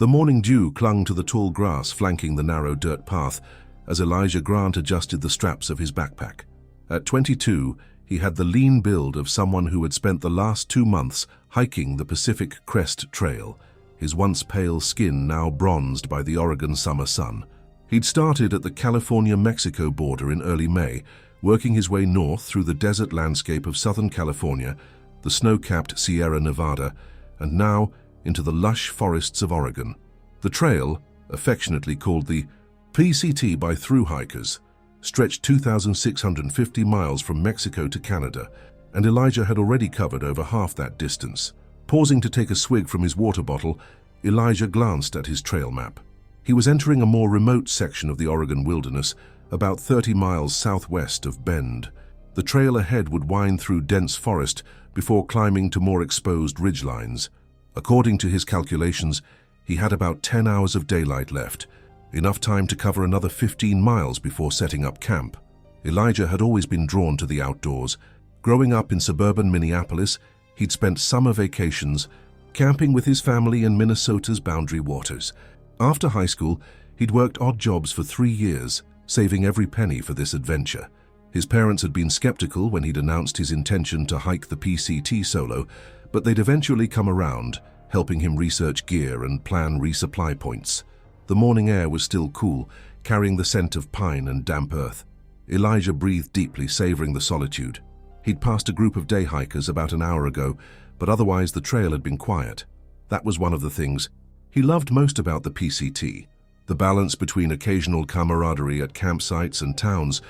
The morning dew clung to the tall grass flanking the narrow dirt path as Elijah Grant adjusted the straps of his backpack. At 22, he had the lean build of someone who had spent the last 2 months hiking the Pacific Crest Trail, his once pale skin now bronzed by the Oregon summer sun. He'd started at the California-Mexico border in early May, working his way north through the desert landscape of Southern California, the snow-capped Sierra Nevada, and now into the lush forests of Oregon. The trail, affectionately called the PCT by thru hikers, stretched 2,650 miles from Mexico to Canada, and Elijah had already covered over half that distance. Pausing to take a swig from his water bottle, Elijah glanced at his trail map. He was entering a more remote section of the Oregon wilderness, about 30 miles southwest of Bend. The trail ahead would wind through dense forest before climbing to more exposed ridgelines. According to his calculations, he had about 10 hours of daylight left, enough time to cover another 15 miles before setting up camp. Elijah had always been drawn to the outdoors. Growing up in suburban Minneapolis, he'd spent summer vacations camping with his family in Minnesota's Boundary Waters. After high school, he'd worked odd jobs for 3 years, saving every penny for this adventure. His parents had been skeptical when he'd announced his intention to hike the PCT solo, but they'd eventually come around, helping him research gear and plan resupply points. The morning air was still cool, carrying the scent of pine and damp earth. Elijah breathed deeply, savoring the solitude. He'd passed a group of day hikers about an hour ago, but otherwise the trail had been quiet. That was one of the things he loved most about the PCT, the balance between occasional camaraderie at campsites and towns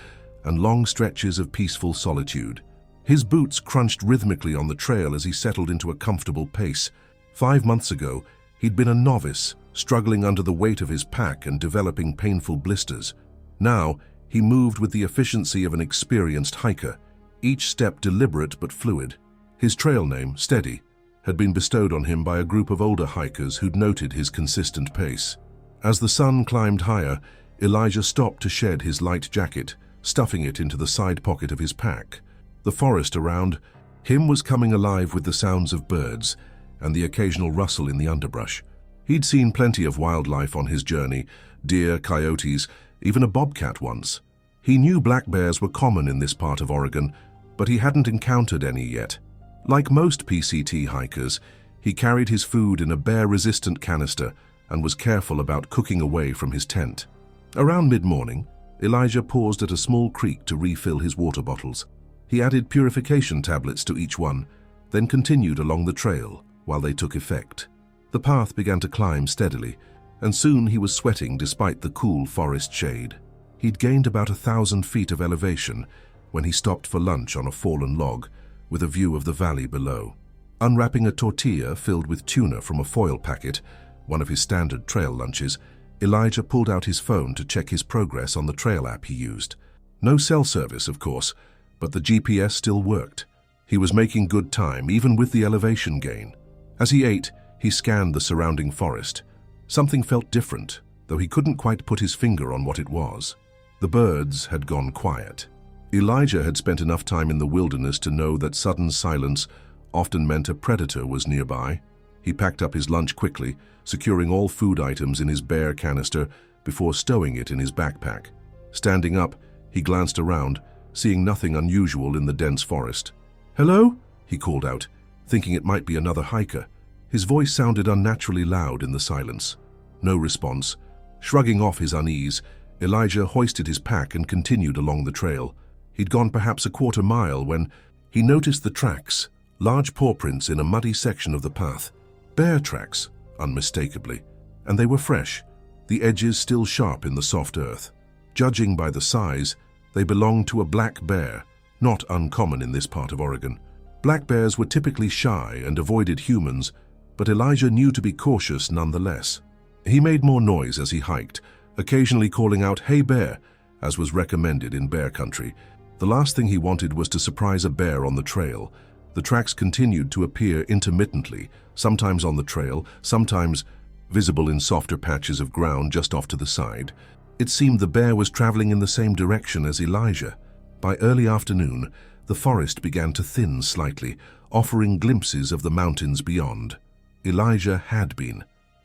and long stretches of peaceful solitude. His boots crunched rhythmically on the trail as he settled into a comfortable pace. 5 months ago, he'd been a novice, struggling under the weight of his pack and developing painful blisters. Now, he moved with the efficiency of an experienced hiker, each step deliberate but fluid. His trail name, Steady, had been bestowed on him by a group of older hikers who'd noted his consistent pace. As the sun climbed higher, Elijah stopped to shed his light jacket, stuffing it into the side pocket of his pack. The forest around him was coming alive with the sounds of birds and the occasional rustle in the underbrush. He'd seen plenty of wildlife on his journey, deer, coyotes, even a bobcat once. He knew black bears were common in this part of Oregon, but he hadn't encountered any yet. Like most PCT hikers, he carried his food in a bear-resistant canister and was careful about cooking away from his tent. Around mid-morning, Elijah paused at a small creek to refill his water bottles. He added purification tablets to each one, then continued along the trail while they took effect. The path began to climb steadily, and soon he was sweating despite the cool forest shade. He'd gained about 1,000 feet of elevation when he stopped for lunch on a fallen log, with a view of the valley below. Unwrapping a tortilla filled with tuna from a foil packet, one of his standard trail lunches, Elijah pulled out his phone to check his progress on the trail app he used. No cell service, of course, but the GPS still worked. He was making good time, even with the elevation gain. As he ate, he scanned the surrounding forest. Something felt different, though he couldn't quite put his finger on what it was. The birds had gone quiet. Elijah had spent enough time in the wilderness to know that sudden silence often meant a predator was nearby. He packed up his lunch quickly, securing all food items in his bear canister before stowing it in his backpack. Standing up, he glanced around, seeing nothing unusual in the dense forest. "Hello?" he called out, thinking it might be another hiker. His voice sounded unnaturally loud in the silence. No response. Shrugging off his unease, Elijah hoisted his pack and continued along the trail. He'd gone perhaps a quarter mile when he noticed the tracks, large paw prints in a muddy section of the path. Bear tracks, unmistakably, and they were fresh, the edges still sharp in the soft earth. Judging by the size, they belonged to a black bear, not uncommon in this part of Oregon. Black bears were typically shy and avoided humans, but Elijah knew to be cautious nonetheless. He made more noise as he hiked, occasionally calling out, "Hey bear," as was recommended in bear country. The last thing he wanted was to surprise a bear on the trail. The tracks continued to appear intermittently, sometimes on the trail, sometimes visible in softer patches of ground just off to the side. It seemed the bear was traveling in the same direction as Elijah. By early afternoon, the forest began to thin slightly, offering glimpses of the mountains beyond. Elijah had been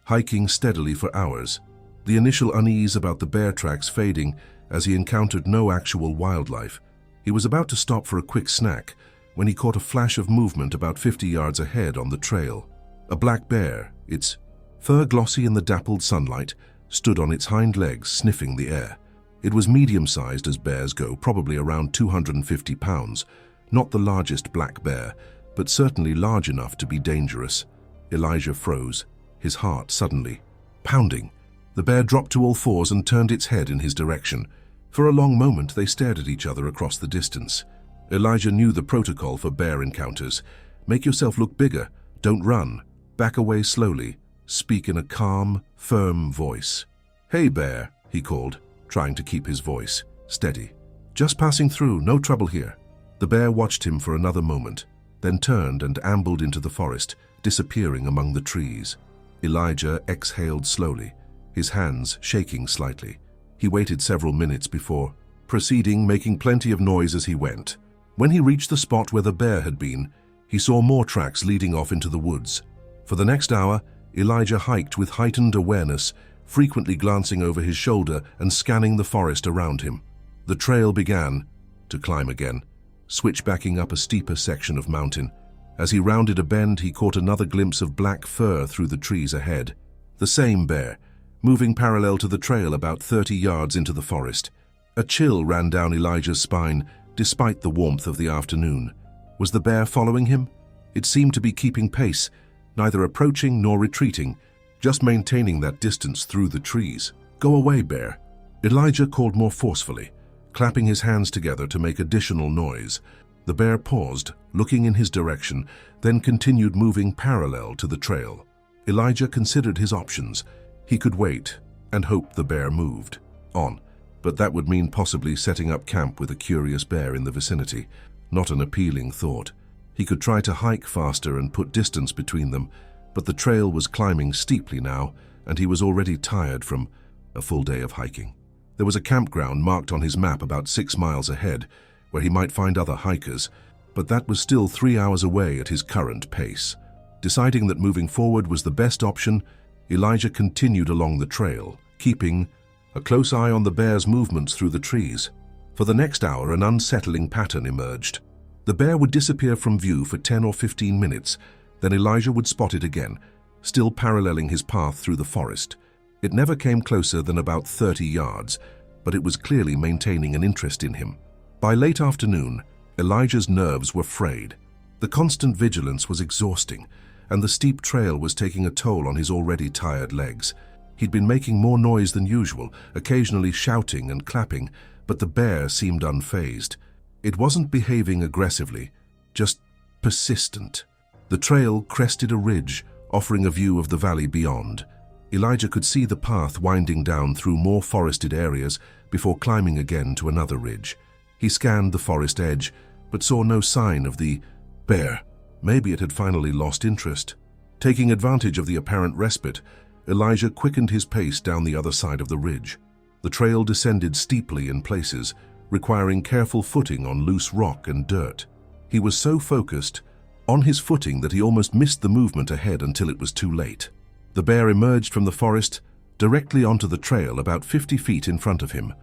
hiking steadily for hours, the initial unease about the bear tracks fading as he encountered no actual wildlife. He was about to stop for a quick snack when he caught a flash of movement about 50 yards ahead on the trail. A black bear, its fur glossy in the dappled sunlight, stood on its hind legs, sniffing the air. It was medium-sized as bears go, probably around 250 pounds. Not the largest black bear, but certainly large enough to be dangerous. Elijah froze, his heart suddenly pounding. The bear dropped to all fours and turned its head in his direction. For a long moment they stared at each other across the distance. Elijah knew the protocol for bear encounters. Make yourself look bigger, don't run, back away slowly, speak in a calm, firm voice. "Hey bear," he called, trying to keep his voice steady. "Just passing through, no trouble here." The bear watched him for another moment, then turned and ambled into the forest, disappearing among the trees. Elijah exhaled slowly, his hands shaking slightly. He waited several minutes before proceeding, making plenty of noise as he went. When he reached the spot where the bear had been, he saw more tracks leading off into the woods. For the next hour, Elijah hiked with heightened awareness, frequently glancing over his shoulder and scanning the forest around him. The trail began to climb again, switchbacking up a steeper section of mountain. As he rounded a bend, he caught another glimpse of black fur through the trees ahead. The same bear, moving parallel to the trail about 30 yards into the forest. A chill ran down Elijah's spine, despite the warmth of the afternoon. Was the bear following him? It seemed to be keeping pace, neither approaching nor retreating, just maintaining that distance through the trees. "Go away, bear," Elijah called more forcefully, clapping his hands together to make additional noise. The bear paused, looking in his direction, then continued moving parallel to the trail. Elijah considered his options. He could wait and hope the bear moved on, but that would mean possibly setting up camp with a curious bear in the vicinity. Not an appealing thought. He could try to hike faster and put distance between them, but the trail was climbing steeply now, and he was already tired from a full day of hiking. There was a campground marked on his map about 6 miles ahead, where he might find other hikers, but that was still 3 hours away at his current pace. Deciding that moving forward was the best option, Elijah continued along the trail, keeping a close eye on the bear's movements through the trees. For the next hour, an unsettling pattern emerged. The bear would disappear from view for 10 or 15 minutes, then Elijah would spot it again, still paralleling his path through the forest. It never came closer than about 30 yards, but it was clearly maintaining an interest in him. By late afternoon, Elijah's nerves were frayed. The constant vigilance was exhausting, and the steep trail was taking a toll on his already tired legs. He'd been making more noise than usual, occasionally shouting and clapping, but the bear seemed unfazed. It wasn't behaving aggressively, just persistent. The trail crested a ridge, offering a view of the valley beyond. Elijah could see the path winding down through more forested areas before climbing again to another ridge. He scanned the forest edge, but saw no sign of the bear. Maybe it had finally lost interest. Taking advantage of the apparent respite, Elijah quickened his pace down the other side of the ridge. The trail descended steeply in places, requiring careful footing on loose rock and dirt. He was so focused on his footing that he almost missed the movement ahead until it was too late. The bear emerged from the forest directly onto the trail about 50 feet in front of him.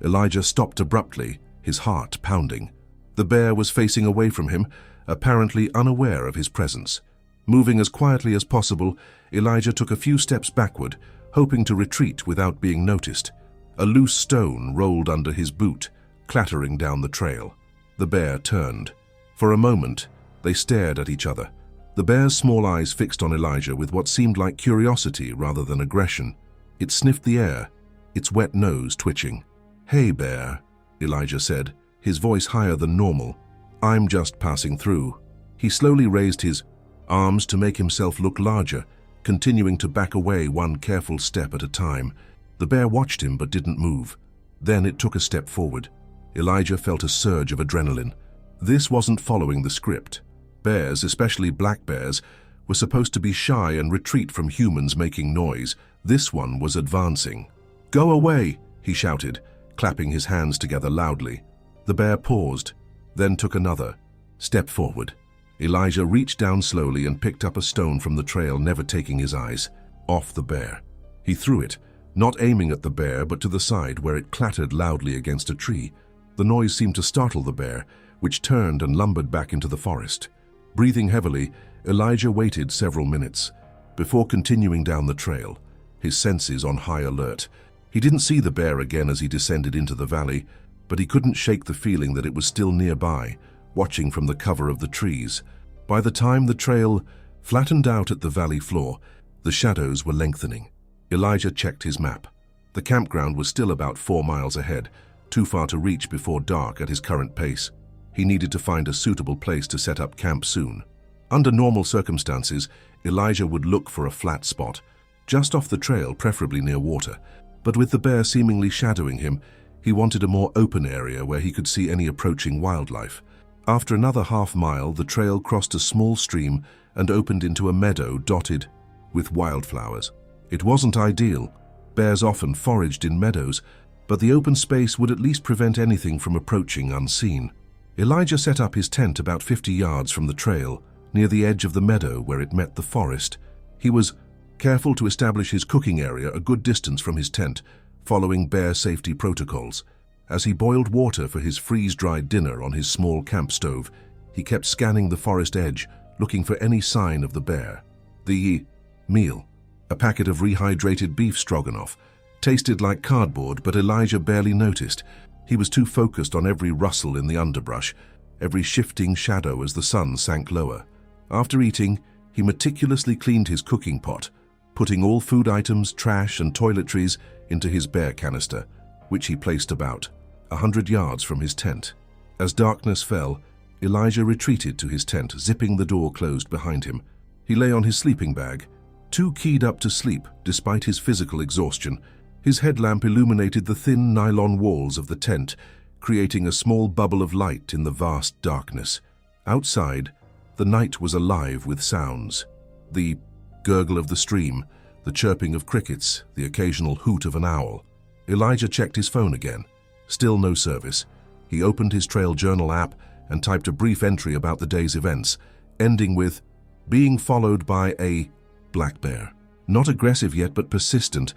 Elijah stopped abruptly, his heart pounding. The bear was facing away from him, apparently unaware of his presence. Moving as quietly as possible, Elijah took a few steps backward, hoping to retreat without being noticed. A loose stone rolled under his boot, clattering down the trail. The bear turned. For a moment, they stared at each other, the bear's small eyes fixed on Elijah with what seemed like curiosity rather than aggression. It sniffed the air, its wet nose twitching. "Hey, bear," Elijah said, his voice higher than normal. "I'm just passing through." He slowly raised his arms to make himself look larger, continuing to back away one careful step at a time. The bear watched him but didn't move. Then it took a step forward. Elijah felt a surge of adrenaline. This wasn't following the script. Bears, especially black bears, were supposed to be shy and retreat from humans making noise. This one was advancing. "Go away," he shouted, clapping his hands together loudly. The bear paused, then took another step forward. Elijah reached down slowly and picked up a stone from the trail, never taking his eyes off the bear. He threw it, not aiming at the bear but to the side where it clattered loudly against a tree. The noise seemed to startle the bear, which turned and lumbered back into the forest. Breathing heavily, Elijah waited several minutes before continuing down the trail, his senses on high alert. He didn't see the bear again as he descended into the valley, but he couldn't shake the feeling that it was still nearby, watching from the cover of the trees. By the time the trail flattened out at the valley floor, the shadows were lengthening. Elijah checked his map. The campground was still about 4 miles ahead, too far to reach before dark at his current pace. He needed to find a suitable place to set up camp soon. Under normal circumstances, Elijah would look for a flat spot, just off the trail, preferably near water. But with the bear seemingly shadowing him, he wanted a more open area where he could see any approaching wildlife. After another half-mile, the trail crossed a small stream and opened into a meadow dotted with wildflowers. It wasn't ideal. Bears often foraged in meadows, but the open space would at least prevent anything from approaching unseen. Elijah set up his tent about 50 yards from the trail, near the edge of the meadow where it met the forest. He was careful to establish his cooking area a good distance from his tent, following bear safety protocols. As he boiled water for his freeze-dried dinner on his small camp stove, he kept scanning the forest edge, looking for any sign of the bear. The meal, a packet of rehydrated beef stroganoff, tasted like cardboard, but Elijah barely noticed. He was too focused on every rustle in the underbrush, every shifting shadow as the sun sank lower. After eating, he meticulously cleaned his cooking pot, putting all food items, trash, and toiletries into his bear canister, which he placed about 100 yards from his tent. As darkness fell, Elijah retreated to his tent, zipping the door closed behind him. He lay on his sleeping bag, too keyed up to sleep despite his physical exhaustion. His headlamp illuminated the thin nylon walls of the tent, creating a small bubble of light in the vast darkness. Outside, the night was alive with sounds. The gurgle of the stream, the chirping of crickets, the occasional hoot of an owl. Elijah checked his phone again. Still no service. He opened his trail journal app and typed a brief entry about the day's events, ending with, "Being followed by a black bear. Not aggressive yet, but persistent.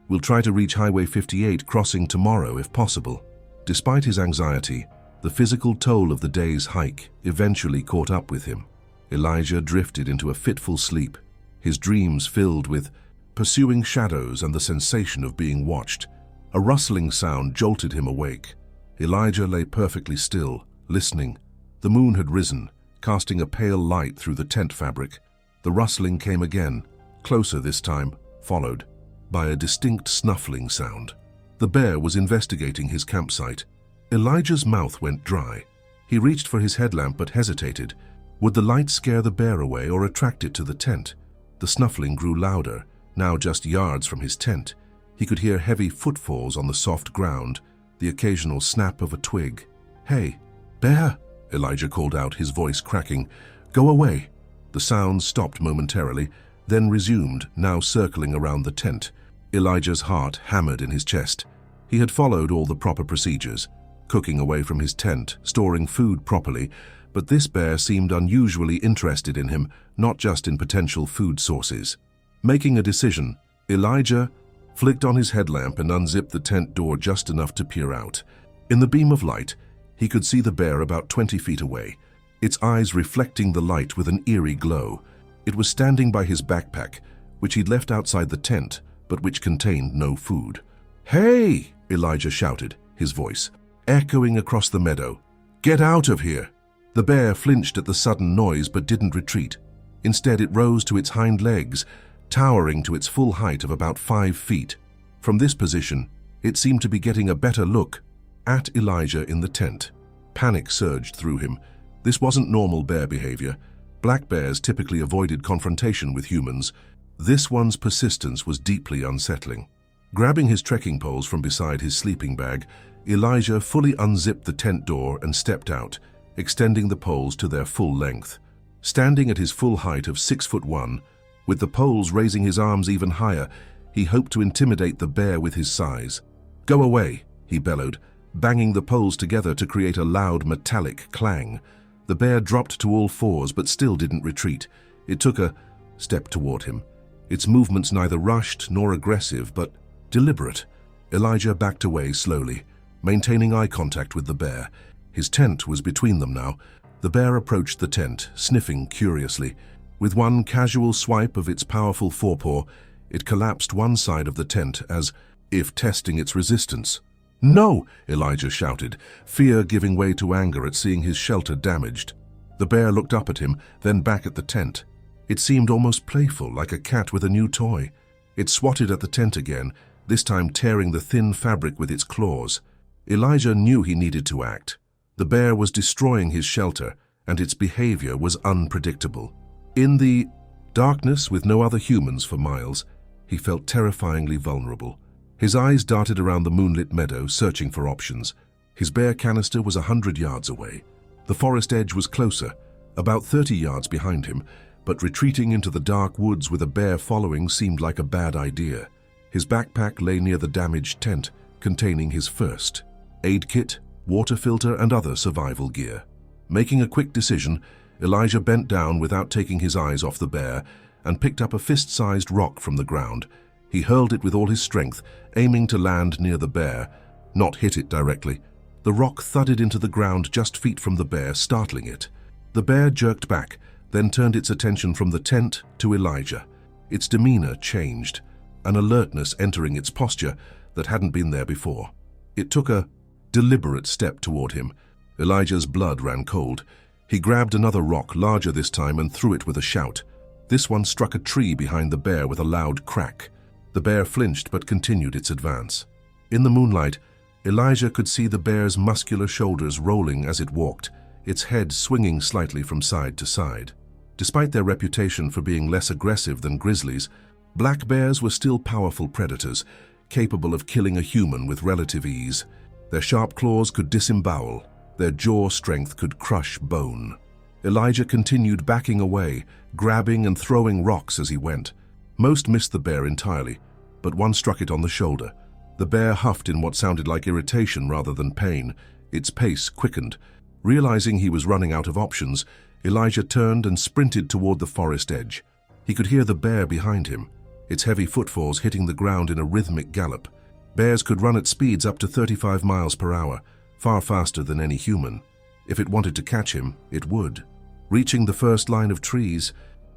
We'll try to reach Highway 58 crossing tomorrow if possible." Despite his anxiety, the physical toll of the day's hike eventually caught up with him. Elijah drifted into a fitful sleep, his dreams filled with pursuing shadows and the sensation of being watched. A rustling sound jolted him awake. Elijah lay perfectly still, listening. The moon had risen, casting a pale light through the tent fabric. The rustling came again, closer this time, followed by a distinct snuffling sound. The bear was investigating his campsite. Elijah's mouth went dry. He reached for his headlamp but hesitated. Would the light scare the bear away or attract it to the tent? The snuffling grew louder, now just yards from his tent. He could hear heavy footfalls on the soft ground, the occasional snap of a twig. "Hey, bear!" Elijah called out, his voice cracking. "Go away!" The sound stopped momentarily, then resumed, now circling around the tent. Elijah's heart hammered in his chest. He had followed all the proper procedures, cooking away from his tent, storing food properly, but this bear seemed unusually interested in him, not just in potential food sources. Making a decision, Elijah flicked on his headlamp and unzipped the tent door just enough to peer out. In the beam of light, he could see the bear about 20 feet away, its eyes reflecting the light with an eerie glow. It was standing by his backpack, which he'd left outside the tent, but which contained no food. "Hey!" Elijah shouted, his voice echoing across the meadow. "Get out of here!" The bear flinched at the sudden noise but didn't retreat. Instead, it rose to its hind legs, towering to its full height of about 5 feet. From this position, it seemed to be getting a better look at Elijah in the tent. Panic surged through him. This wasn't normal bear behavior. Black bears typically avoided confrontation with humans. This one's persistence was deeply unsettling. Grabbing his trekking poles from beside his sleeping bag, Elijah fully unzipped the tent door and stepped out, extending the poles to their full length. Standing at his full height of 6'1", with the poles raising his arms even higher, he hoped to intimidate the bear with his size. "Go away," he bellowed, banging the poles together to create a loud metallic clang. The bear dropped to all fours but still didn't retreat. It took a step toward him, its movements neither rushed nor aggressive, but deliberate. Elijah backed away slowly, maintaining eye contact with the bear. His tent was between them now. The bear approached the tent, sniffing curiously. With one casual swipe of its powerful forepaw, it collapsed one side of the tent as if testing its resistance. "No!" Elijah shouted, fear giving way to anger at seeing his shelter damaged. The bear looked up at him, then back at the tent. It seemed almost playful, like a cat with a new toy. It swatted at the tent again, this time tearing the thin fabric with its claws. Elijah knew he needed to act. The bear was destroying his shelter, and its behavior was unpredictable. In the darkness, with no other humans for miles, he felt terrifyingly vulnerable. His eyes darted around the moonlit meadow, searching for options. His bear canister was 100 yards away. The forest edge was closer, about 30 yards behind him, but retreating into the dark woods with a bear following seemed like a bad idea. His backpack lay near the damaged tent, containing his first aid kit, water filter, and other survival gear. Making a quick decision, Elijah bent down without taking his eyes off the bear and picked up a fist-sized rock from the ground. He hurled it with all his strength, aiming to land near the bear, not hit it directly. The rock thudded into the ground just feet from the bear, startling it. The bear jerked back, then turned its attention from the tent to Elijah. Its demeanor changed, an alertness entering its posture that hadn't been there before. It took a deliberate step toward him. Elijah's blood ran cold. He grabbed another rock, larger this time, and threw it with a shout. This one struck a tree behind the bear with a loud crack. The bear flinched but continued its advance. In the moonlight, Elijah could see the bear's muscular shoulders rolling as it walked, its head swinging slightly from side to side. Despite their reputation for being less aggressive than grizzlies, black bears were still powerful predators, capable of killing a human with relative ease. Their sharp claws could disembowel, their jaw strength could crush bone. Elijah continued backing away, grabbing and throwing rocks as he went. Most missed the bear entirely, but one struck it on the shoulder. The bear huffed in what sounded like irritation rather than pain. Its pace quickened. Realizing he was running out of options, Elijah turned and sprinted toward the forest edge. He could hear the bear behind him, its heavy footfalls hitting the ground in a rhythmic gallop. Bears could run at speeds up to 35 miles per hour, far faster than any human. If it wanted to catch him, it would. Reaching the first line of trees,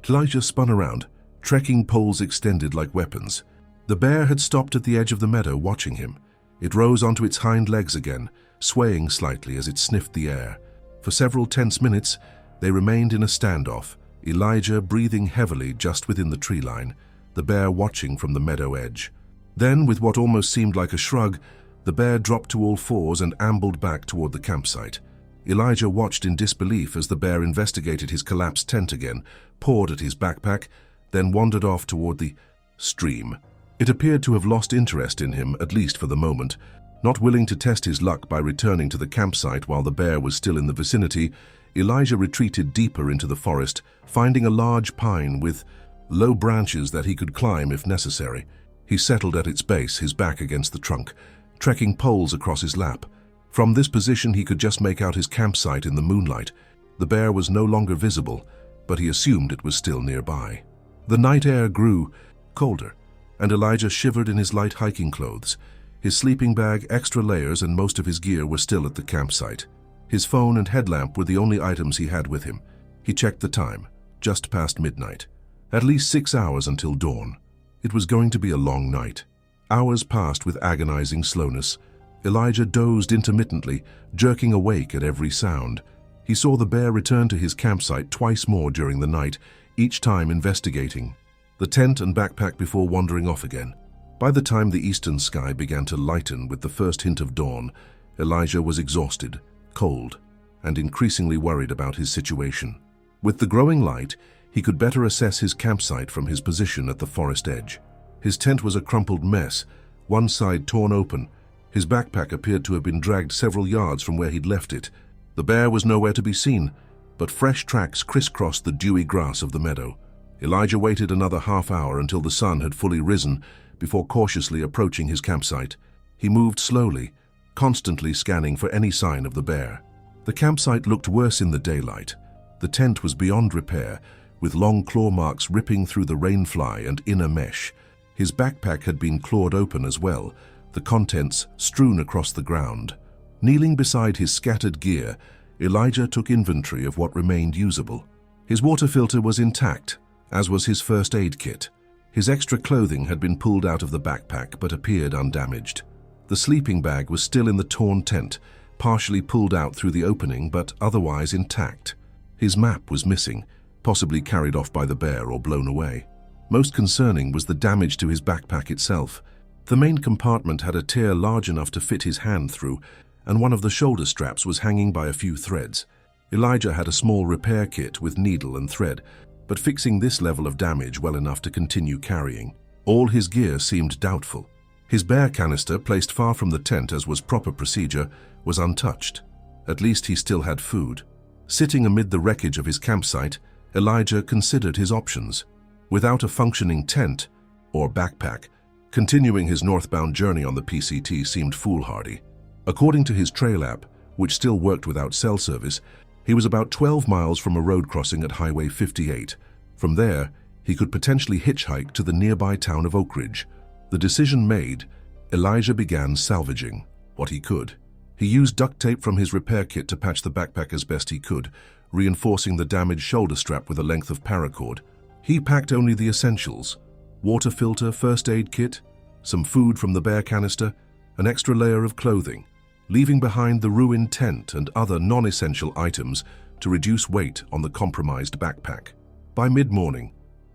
Elijah spun around, trekking poles extended like weapons. The bear had stopped at the edge of the meadow, watching him. It rose onto its hind legs again, swaying slightly as it sniffed the air. For several tense minutes, they remained in a standoff, Elijah breathing heavily just within the tree line, the bear watching from the meadow edge. Then, with what almost seemed like a shrug, the bear dropped to all fours and ambled back toward the campsite. Elijah watched in disbelief as the bear investigated his collapsed tent again, pawed at his backpack, then wandered off toward the stream. It appeared to have lost interest in him, at least for the moment. Not willing to test his luck by returning to the campsite while the bear was still in the vicinity, Elijah retreated deeper into the forest, finding a large pine with low branches that he could climb if necessary. He settled at its base, his back against the trunk, trekking poles across his lap. From this position he could just make out his campsite in the moonlight. The bear was no longer visible, but he assumed it was still nearby. The night air grew colder, and Elijah shivered in his light hiking clothes. His sleeping bag, extra layers, and most of his gear were still at the campsite. His phone and headlamp were the only items he had with him. He checked the time, just past midnight. At least 6 hours until dawn. It was going to be a long night. Hours passed with agonizing slowness. Elijah dozed intermittently, jerking awake at every sound. He saw the bear return to his campsite twice more during the night, each time investigating the tent and backpack before wandering off again. By the time the eastern sky began to lighten with the first hint of dawn, Elijah was exhausted, cold, and increasingly worried about his situation. With the growing light, he could better assess his campsite from his position at the forest edge. His tent was a crumpled mess, one side torn open. His backpack appeared to have been dragged several yards from where he'd left it. The bear was nowhere to be seen, but fresh tracks crisscrossed the dewy grass of the meadow. Elijah waited another half hour until the sun had fully risen before cautiously approaching his campsite. He moved slowly, constantly scanning for any sign of the bear. The campsite looked worse in the daylight. The tent was beyond repair, with long claw marks ripping through the rainfly and inner mesh. His backpack had been clawed open as well, the contents strewn across the ground. Kneeling beside his scattered gear, Elijah took inventory of what remained usable. His water filter was intact, as was his first aid kit. His extra clothing had been pulled out of the backpack but appeared undamaged. The sleeping bag was still in the torn tent, partially pulled out through the opening but otherwise intact. His map was missing, possibly carried off by the bear or blown away. Most concerning was the damage to his backpack itself. The main compartment had a tear large enough to fit his hand through, and one of the shoulder straps was hanging by a few threads. Elijah had a small repair kit with needle and thread, but fixing this level of damage well enough to continue carrying. All his gear seemed doubtful. His bear canister, placed far from the tent as was proper procedure, was untouched. At least he still had food. Sitting amid the wreckage of his campsite, Elijah considered his options. Without a functioning tent or backpack, continuing his northbound journey on the PCT seemed foolhardy. According to his trail app, which still worked without cell service, he was about 12 miles from a road crossing at Highway 58. From there, he could potentially hitchhike to the nearby town of Oak Ridge. The decision made, Elijah began salvaging what he could. He used duct tape from his repair kit to patch the backpack as best he could, reinforcing the damaged shoulder strap with a length of paracord. He packed only the essentials: water filter, first aid kit, some food from the bear canister, an extra layer of clothing, leaving behind the ruined tent and other non-essential items to reduce weight on the compromised backpack. By mid-morning,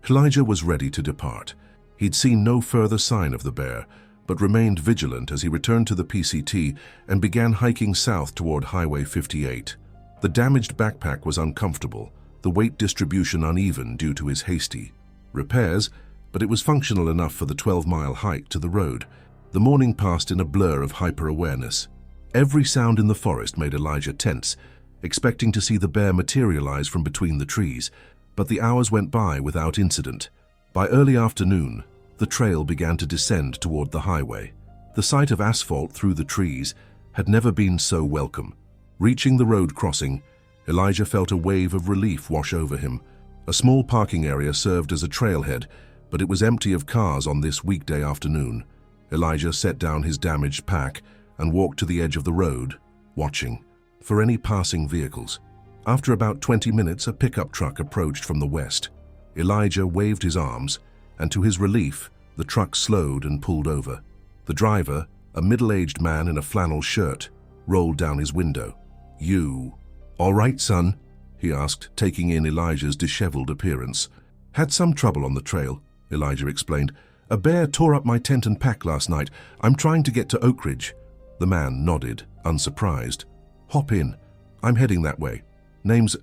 Elijah was ready to depart. He'd seen no further sign of the bear, but remained vigilant as he returned to the PCT and began hiking south toward Highway 58. The damaged backpack was uncomfortable, the weight distribution uneven due to his hasty repairs, but it was functional enough for the 12-mile hike to the road. The morning passed in a blur of hyper-awareness. Every sound in the forest made Elijah tense, expecting to see the bear materialize from between the trees, but the hours went by without incident. By early afternoon, the trail began to descend toward the highway. The sight of asphalt through the trees had never been so welcome. Reaching the road crossing, Elijah felt a wave of relief wash over him. A small parking area served as a trailhead, but it was empty of cars on this weekday afternoon. Elijah set down his damaged pack and walked to the edge of the road, watching for any passing vehicles. After about 20 minutes, a pickup truck approached from the west. Elijah waved his arms, and to his relief, the truck slowed and pulled over. The driver, a middle-aged man in a flannel shirt, rolled down his window. "You all right, son?" he asked, taking in Elijah's disheveled appearance. "Had some trouble on the trail," Elijah explained. "A bear tore up my tent and pack last night. I'm trying to get to Oak Ridge." The man nodded, unsurprised. "Hop in. I'm heading that way. Name's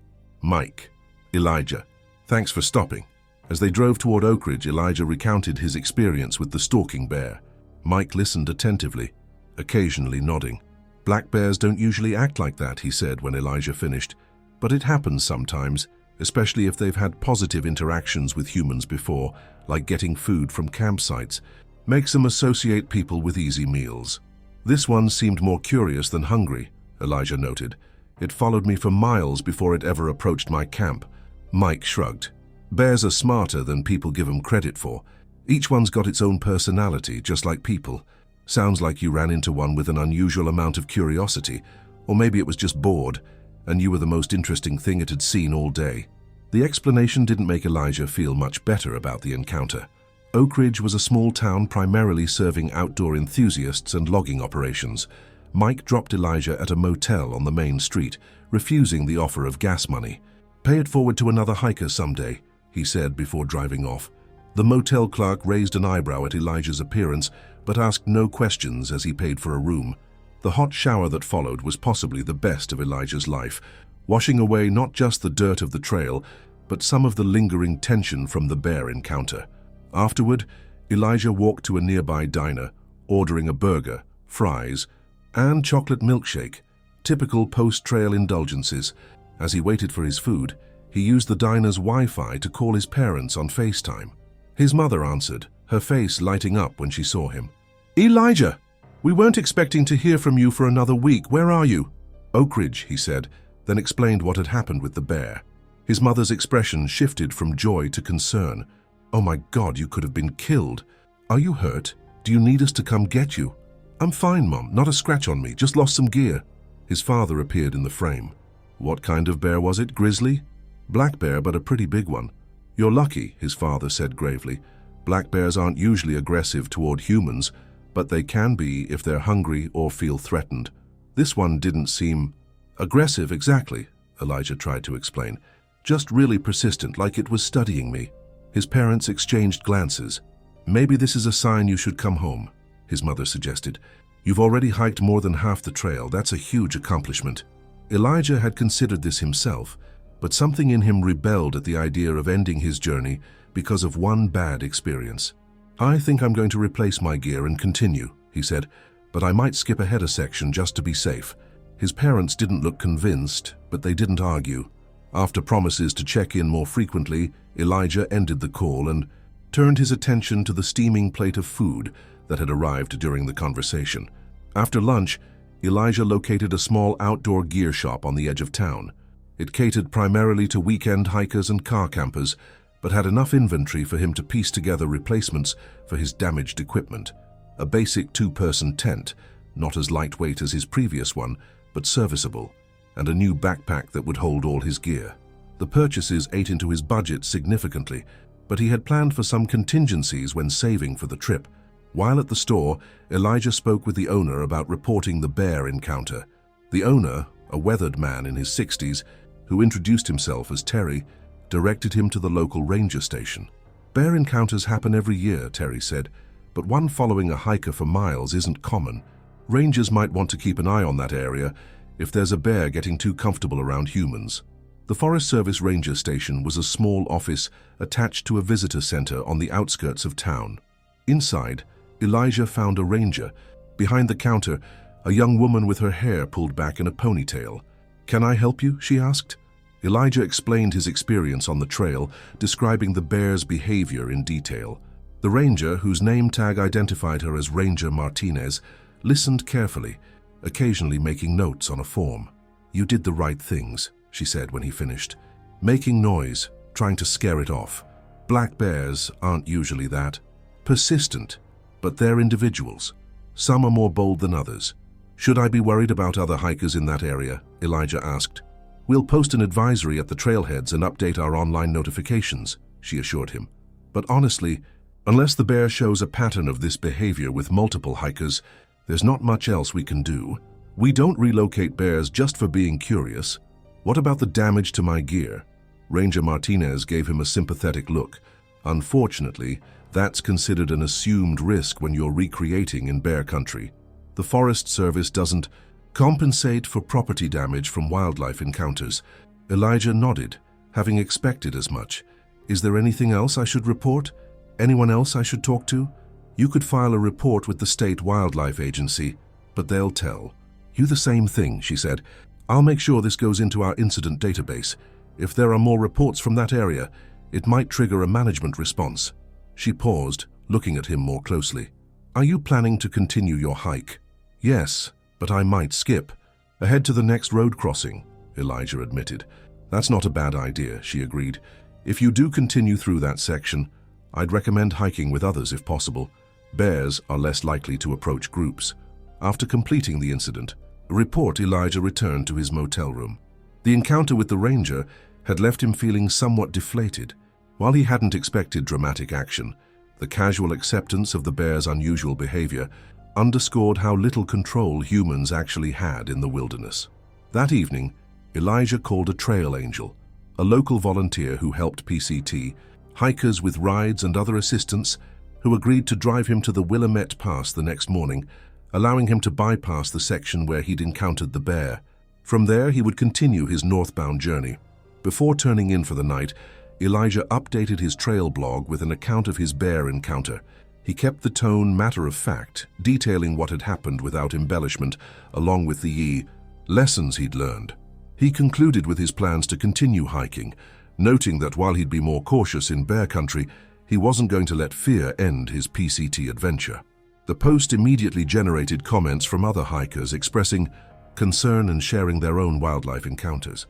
Mike." "Elijah. Thanks for stopping." As they drove toward Oak Ridge, Elijah recounted his experience with the stalking bear. Mike listened attentively, occasionally nodding. "Black bears don't usually act like that," he said when Elijah finished. "But it happens sometimes, especially if they've had positive interactions with humans before, like getting food from campsites. Makes them associate people with easy meals." "This one seemed more curious than hungry," Elijah noted. "It followed me for miles before it ever approached my camp." Mike shrugged. "Bears are smarter than people give them credit for. Each one's got its own personality, just like people. Sounds like you ran into one with an unusual amount of curiosity, or maybe it was just bored, and you were the most interesting thing it had seen all day." The explanation didn't make Elijah feel much better about the encounter. Oak Ridge was a small town primarily serving outdoor enthusiasts and logging operations. Mike dropped Elijah at a motel on the main street, refusing the offer of gas money. "Pay it forward to another hiker someday," he said before driving off. The motel clerk raised an eyebrow at Elijah's appearance, but asked no questions as he paid for a room. The hot shower that followed was possibly the best of Elijah's life, washing away not just the dirt of the trail, but some of the lingering tension from the bear encounter. Afterward, Elijah walked to a nearby diner, ordering a burger, fries, and chocolate milkshake, typical post-trail indulgences. As he waited for his food, he used the diner's Wi-Fi to call his parents on FaceTime. His mother answered, her face lighting up when she saw him. "Elijah, we weren't expecting to hear from you for another week. Where are you?" "Oak Ridge," he said, then explained what had happened with the bear. His mother's expression shifted from joy to concern. "Oh my God, you could have been killed. Are you hurt? Do you need us to come get you?" "I'm fine, Mom. Not a scratch on me. Just lost some gear." His father appeared in the frame. "What kind of bear was it? Grizzly?" "Black bear, but a pretty big one." "You're lucky," his father said gravely. "Black bears aren't usually aggressive toward humans, but they can be if they're hungry or feel threatened. This one didn't seem aggressive exactly," Elijah tried to explain. "Just really persistent, like it was studying me." His parents exchanged glances. "Maybe this is a sign you should come home," his mother suggested. "You've already hiked more than half the trail. That's a huge accomplishment." Elijah had considered this himself, but something in him rebelled at the idea of ending his journey because of one bad experience. "I think I'm going to replace my gear and continue," he said, "but I might skip ahead a section just to be safe." His parents didn't look convinced, but they didn't argue. After promises to check in more frequently, Elijah ended the call and turned his attention to the steaming plate of food that had arrived during the conversation. After lunch, Elijah located a small outdoor gear shop on the edge of town. It catered primarily to weekend hikers and car campers, but had enough inventory for him to piece together replacements for his damaged equipment. A basic two-person tent, not as lightweight as his previous one, but serviceable, and a new backpack that would hold all his gear. The purchases ate into his budget significantly, but he had planned for some contingencies when saving for the trip. While at the store, Elijah spoke with the owner about reporting the bear encounter. The owner, a weathered man in his 60s, who introduced himself as Terry, directed him to the local ranger station. "Bear encounters happen every year," Terry said, "but one following a hiker for miles isn't common. Rangers might want to keep an eye on that area if there's a bear getting too comfortable around humans." The Forest Service ranger station was a small office attached to a visitor center on the outskirts of town. Inside, Elijah found a ranger. Behind the counter, a young woman with her hair pulled back in a ponytail. "Can I help you?" she asked. Elijah explained his experience on the trail, describing the bear's behavior in detail. The ranger, whose name tag identified her as Ranger Martinez, listened carefully, occasionally making notes on a form. "You did the right things," she said when he finished. "Making noise, trying to scare it off. Black bears aren't usually that. Persistent, but they're individuals. Some are more bold than others." "Should I be worried about other hikers in that area?" Elijah asked. "We'll post an advisory at the trailheads and update our online notifications," she assured him. "But honestly, unless the bear shows a pattern of this behavior with multiple hikers, there's not much else we can do. We don't relocate bears just for being curious. What about the damage to my gear?" Ranger Martinez gave him a sympathetic look. "Unfortunately, that's considered an assumed risk when you're recreating in bear country. The Forest Service doesn't compensate for property damage from wildlife encounters." Elijah nodded, having expected as much. "Is there anything else I should report? Anyone else I should talk to?" "You could file a report with the state wildlife agency, but they'll tell." "You the same thing," she said. "I'll make sure this goes into our incident database. If there are more reports from that area, it might trigger a management response." She paused, looking at him more closely. "Are you planning to continue your hike?" "Yes, but I might skip ahead to the next road crossing," Elijah admitted. "That's not a bad idea," she agreed. "If you do continue through that section, I'd recommend hiking with others if possible. Bears are less likely to approach groups." After completing the incident, Elijah returned to his motel room. The encounter with the ranger had left him feeling somewhat deflated. While he hadn't expected dramatic action, the casual acceptance of the bear's unusual behavior underscored how little control humans actually had in the wilderness. That evening, Elijah called a trail angel, a local volunteer who helped PCT, hikers with rides and other assistance, who agreed to drive him to the Willamette Pass the next morning, allowing him to bypass the section where he'd encountered the bear. From there, he would continue his northbound journey. Before turning in for the night, Elijah updated his trail blog with an account of his bear encounter. He kept the tone matter-of-fact, detailing what had happened without embellishment, along with the lessons he'd learned. He concluded with his plans to continue hiking, noting that while he'd be more cautious in bear country, he wasn't going to let fear end his PCT adventure. The post immediately generated comments from other hikers expressing concern and sharing their own wildlife encounters.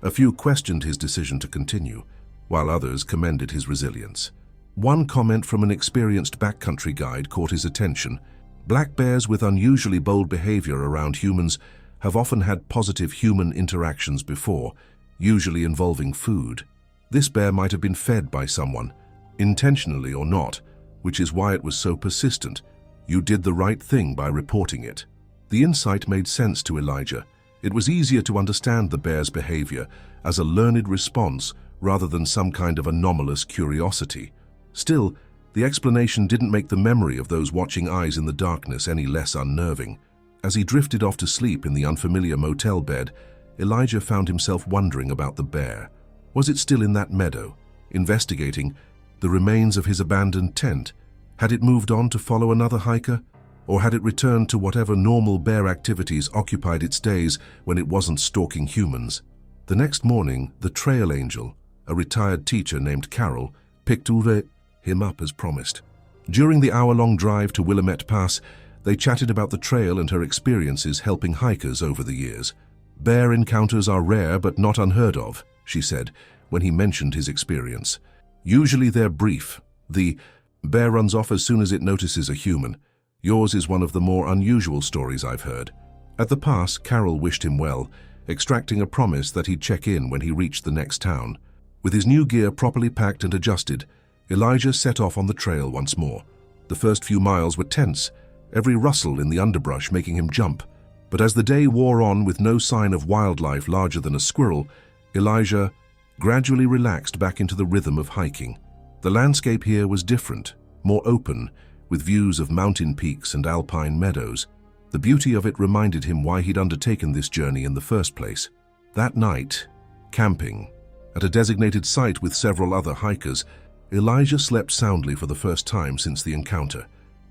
A few questioned his decision to continue, while others commended his resilience. One comment from an experienced backcountry guide caught his attention. Black bears with unusually bold behavior around humans have often had positive human interactions before, usually involving food. This bear might have been fed by someone, intentionally or not, which is why it was so persistent. You did the right thing by reporting it. The insight made sense to Elijah. It was easier to understand the bear's behavior as a learned response rather than some kind of anomalous curiosity. Still, the explanation didn't make the memory of those watching eyes in the darkness any less unnerving. As he drifted off to sleep in the unfamiliar motel bed, Elijah found himself wondering about the bear. Was it still in that meadow, investigating the remains of his abandoned tent? Had it moved on to follow another hiker? Or had it returned to whatever normal bear activities occupied its days when it wasn't stalking humans? The next morning, the trail angel, a retired teacher named Carol, picked him up as promised. During the hour-long drive to Willamette Pass, they chatted about the trail and her experiences helping hikers over the years. "Bear encounters are rare but not unheard of," she said, when he mentioned his experience. "Usually they're brief. The bear runs off as soon as it notices a human. Yours is one of the more unusual stories I've heard." At the pass, Carol wished him well, extracting a promise that he'd check in when he reached the next town. With his new gear properly packed and adjusted, Elijah set off on the trail once more. The first few miles were tense, every rustle in the underbrush making him jump. But as the day wore on with no sign of wildlife larger than a squirrel, Elijah gradually relaxed back into the rhythm of hiking. The landscape here was different, more open, with views of mountain peaks and alpine meadows. The beauty of it reminded him why he'd undertaken this journey in the first place. That night, camping, at a designated site with several other hikers, Elijah slept soundly for the first time since the encounter.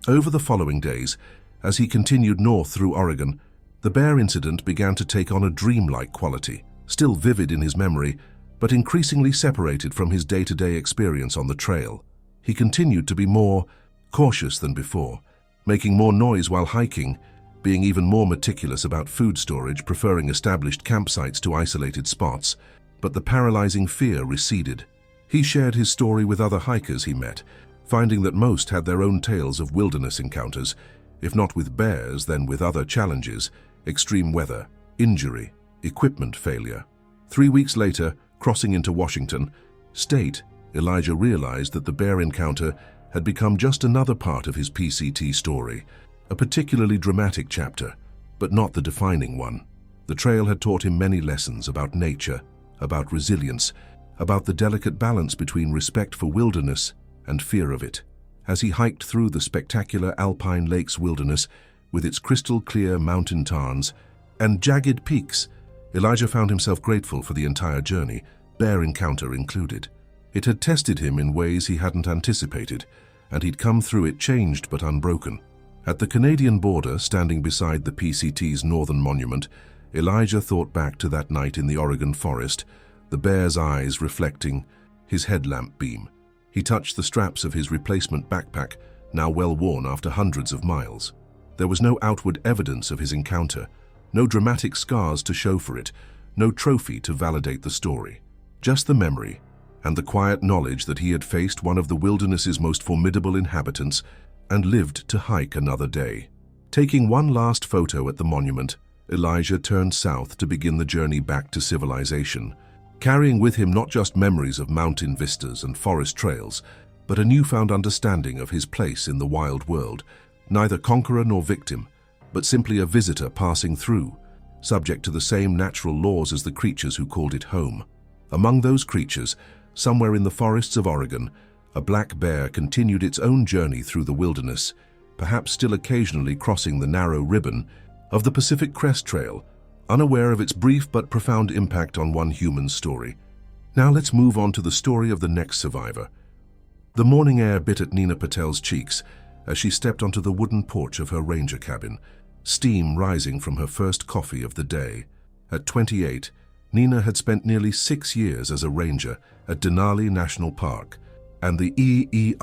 Over the following days, as he continued north through Oregon, the bear incident began to take on a dreamlike quality, still vivid in his memory, but increasingly separated from his day-to-day experience on the trail. He continued to be more cautious than before, making more noise while hiking, being even more meticulous about food storage, preferring established campsites to isolated spots. But the paralyzing fear receded. He shared his story with other hikers he met, finding that most had their own tales of wilderness encounters, if not with bears, then with other challenges: extreme weather, injury, equipment failure. 3 weeks later, crossing into Washington State, Elijah realized that the bear encounter had become just another part of his PCT story, a particularly dramatic chapter, but not the defining one. The trail had taught him many lessons about nature, about resilience, about the delicate balance between respect for wilderness and fear of it. As he hiked through the spectacular Alpine Lakes wilderness with its crystal-clear mountain tarns and jagged peaks, Elijah found himself grateful for the entire journey, bear encounter included. It had tested him in ways he hadn't anticipated, and he'd come through it changed but unbroken. At the Canadian border, standing beside the PCT's Northern Monument, Elijah thought back to that night in the Oregon forest, the bear's eyes reflecting his headlamp beam. He touched the straps of his replacement backpack, now well worn after hundreds of miles. There was no outward evidence of his encounter, no dramatic scars to show for it, no trophy to validate the story. Just the memory, and the quiet knowledge that he had faced one of the wilderness's most formidable inhabitants and lived to hike another day. Taking one last photo at the monument, Elijah turned south to begin the journey back to civilization, carrying with him not just memories of mountain vistas and forest trails, but a newfound understanding of his place in the wild world, neither conqueror nor victim, but simply a visitor passing through, subject to the same natural laws as the creatures who called it home. Among those creatures, somewhere in the forests of Oregon, a black bear continued its own journey through the wilderness, perhaps still occasionally crossing the narrow ribbon of the Pacific Crest Trail, unaware of its brief but profound impact on one human story. Now let's move on to the story of the next survivor. The morning air bit at Nina Patel's cheeks as she stepped onto the wooden porch of her ranger cabin, steam rising from her first coffee of the day. At 28, Nina had spent nearly 6 years as a ranger at Denali National Park, and the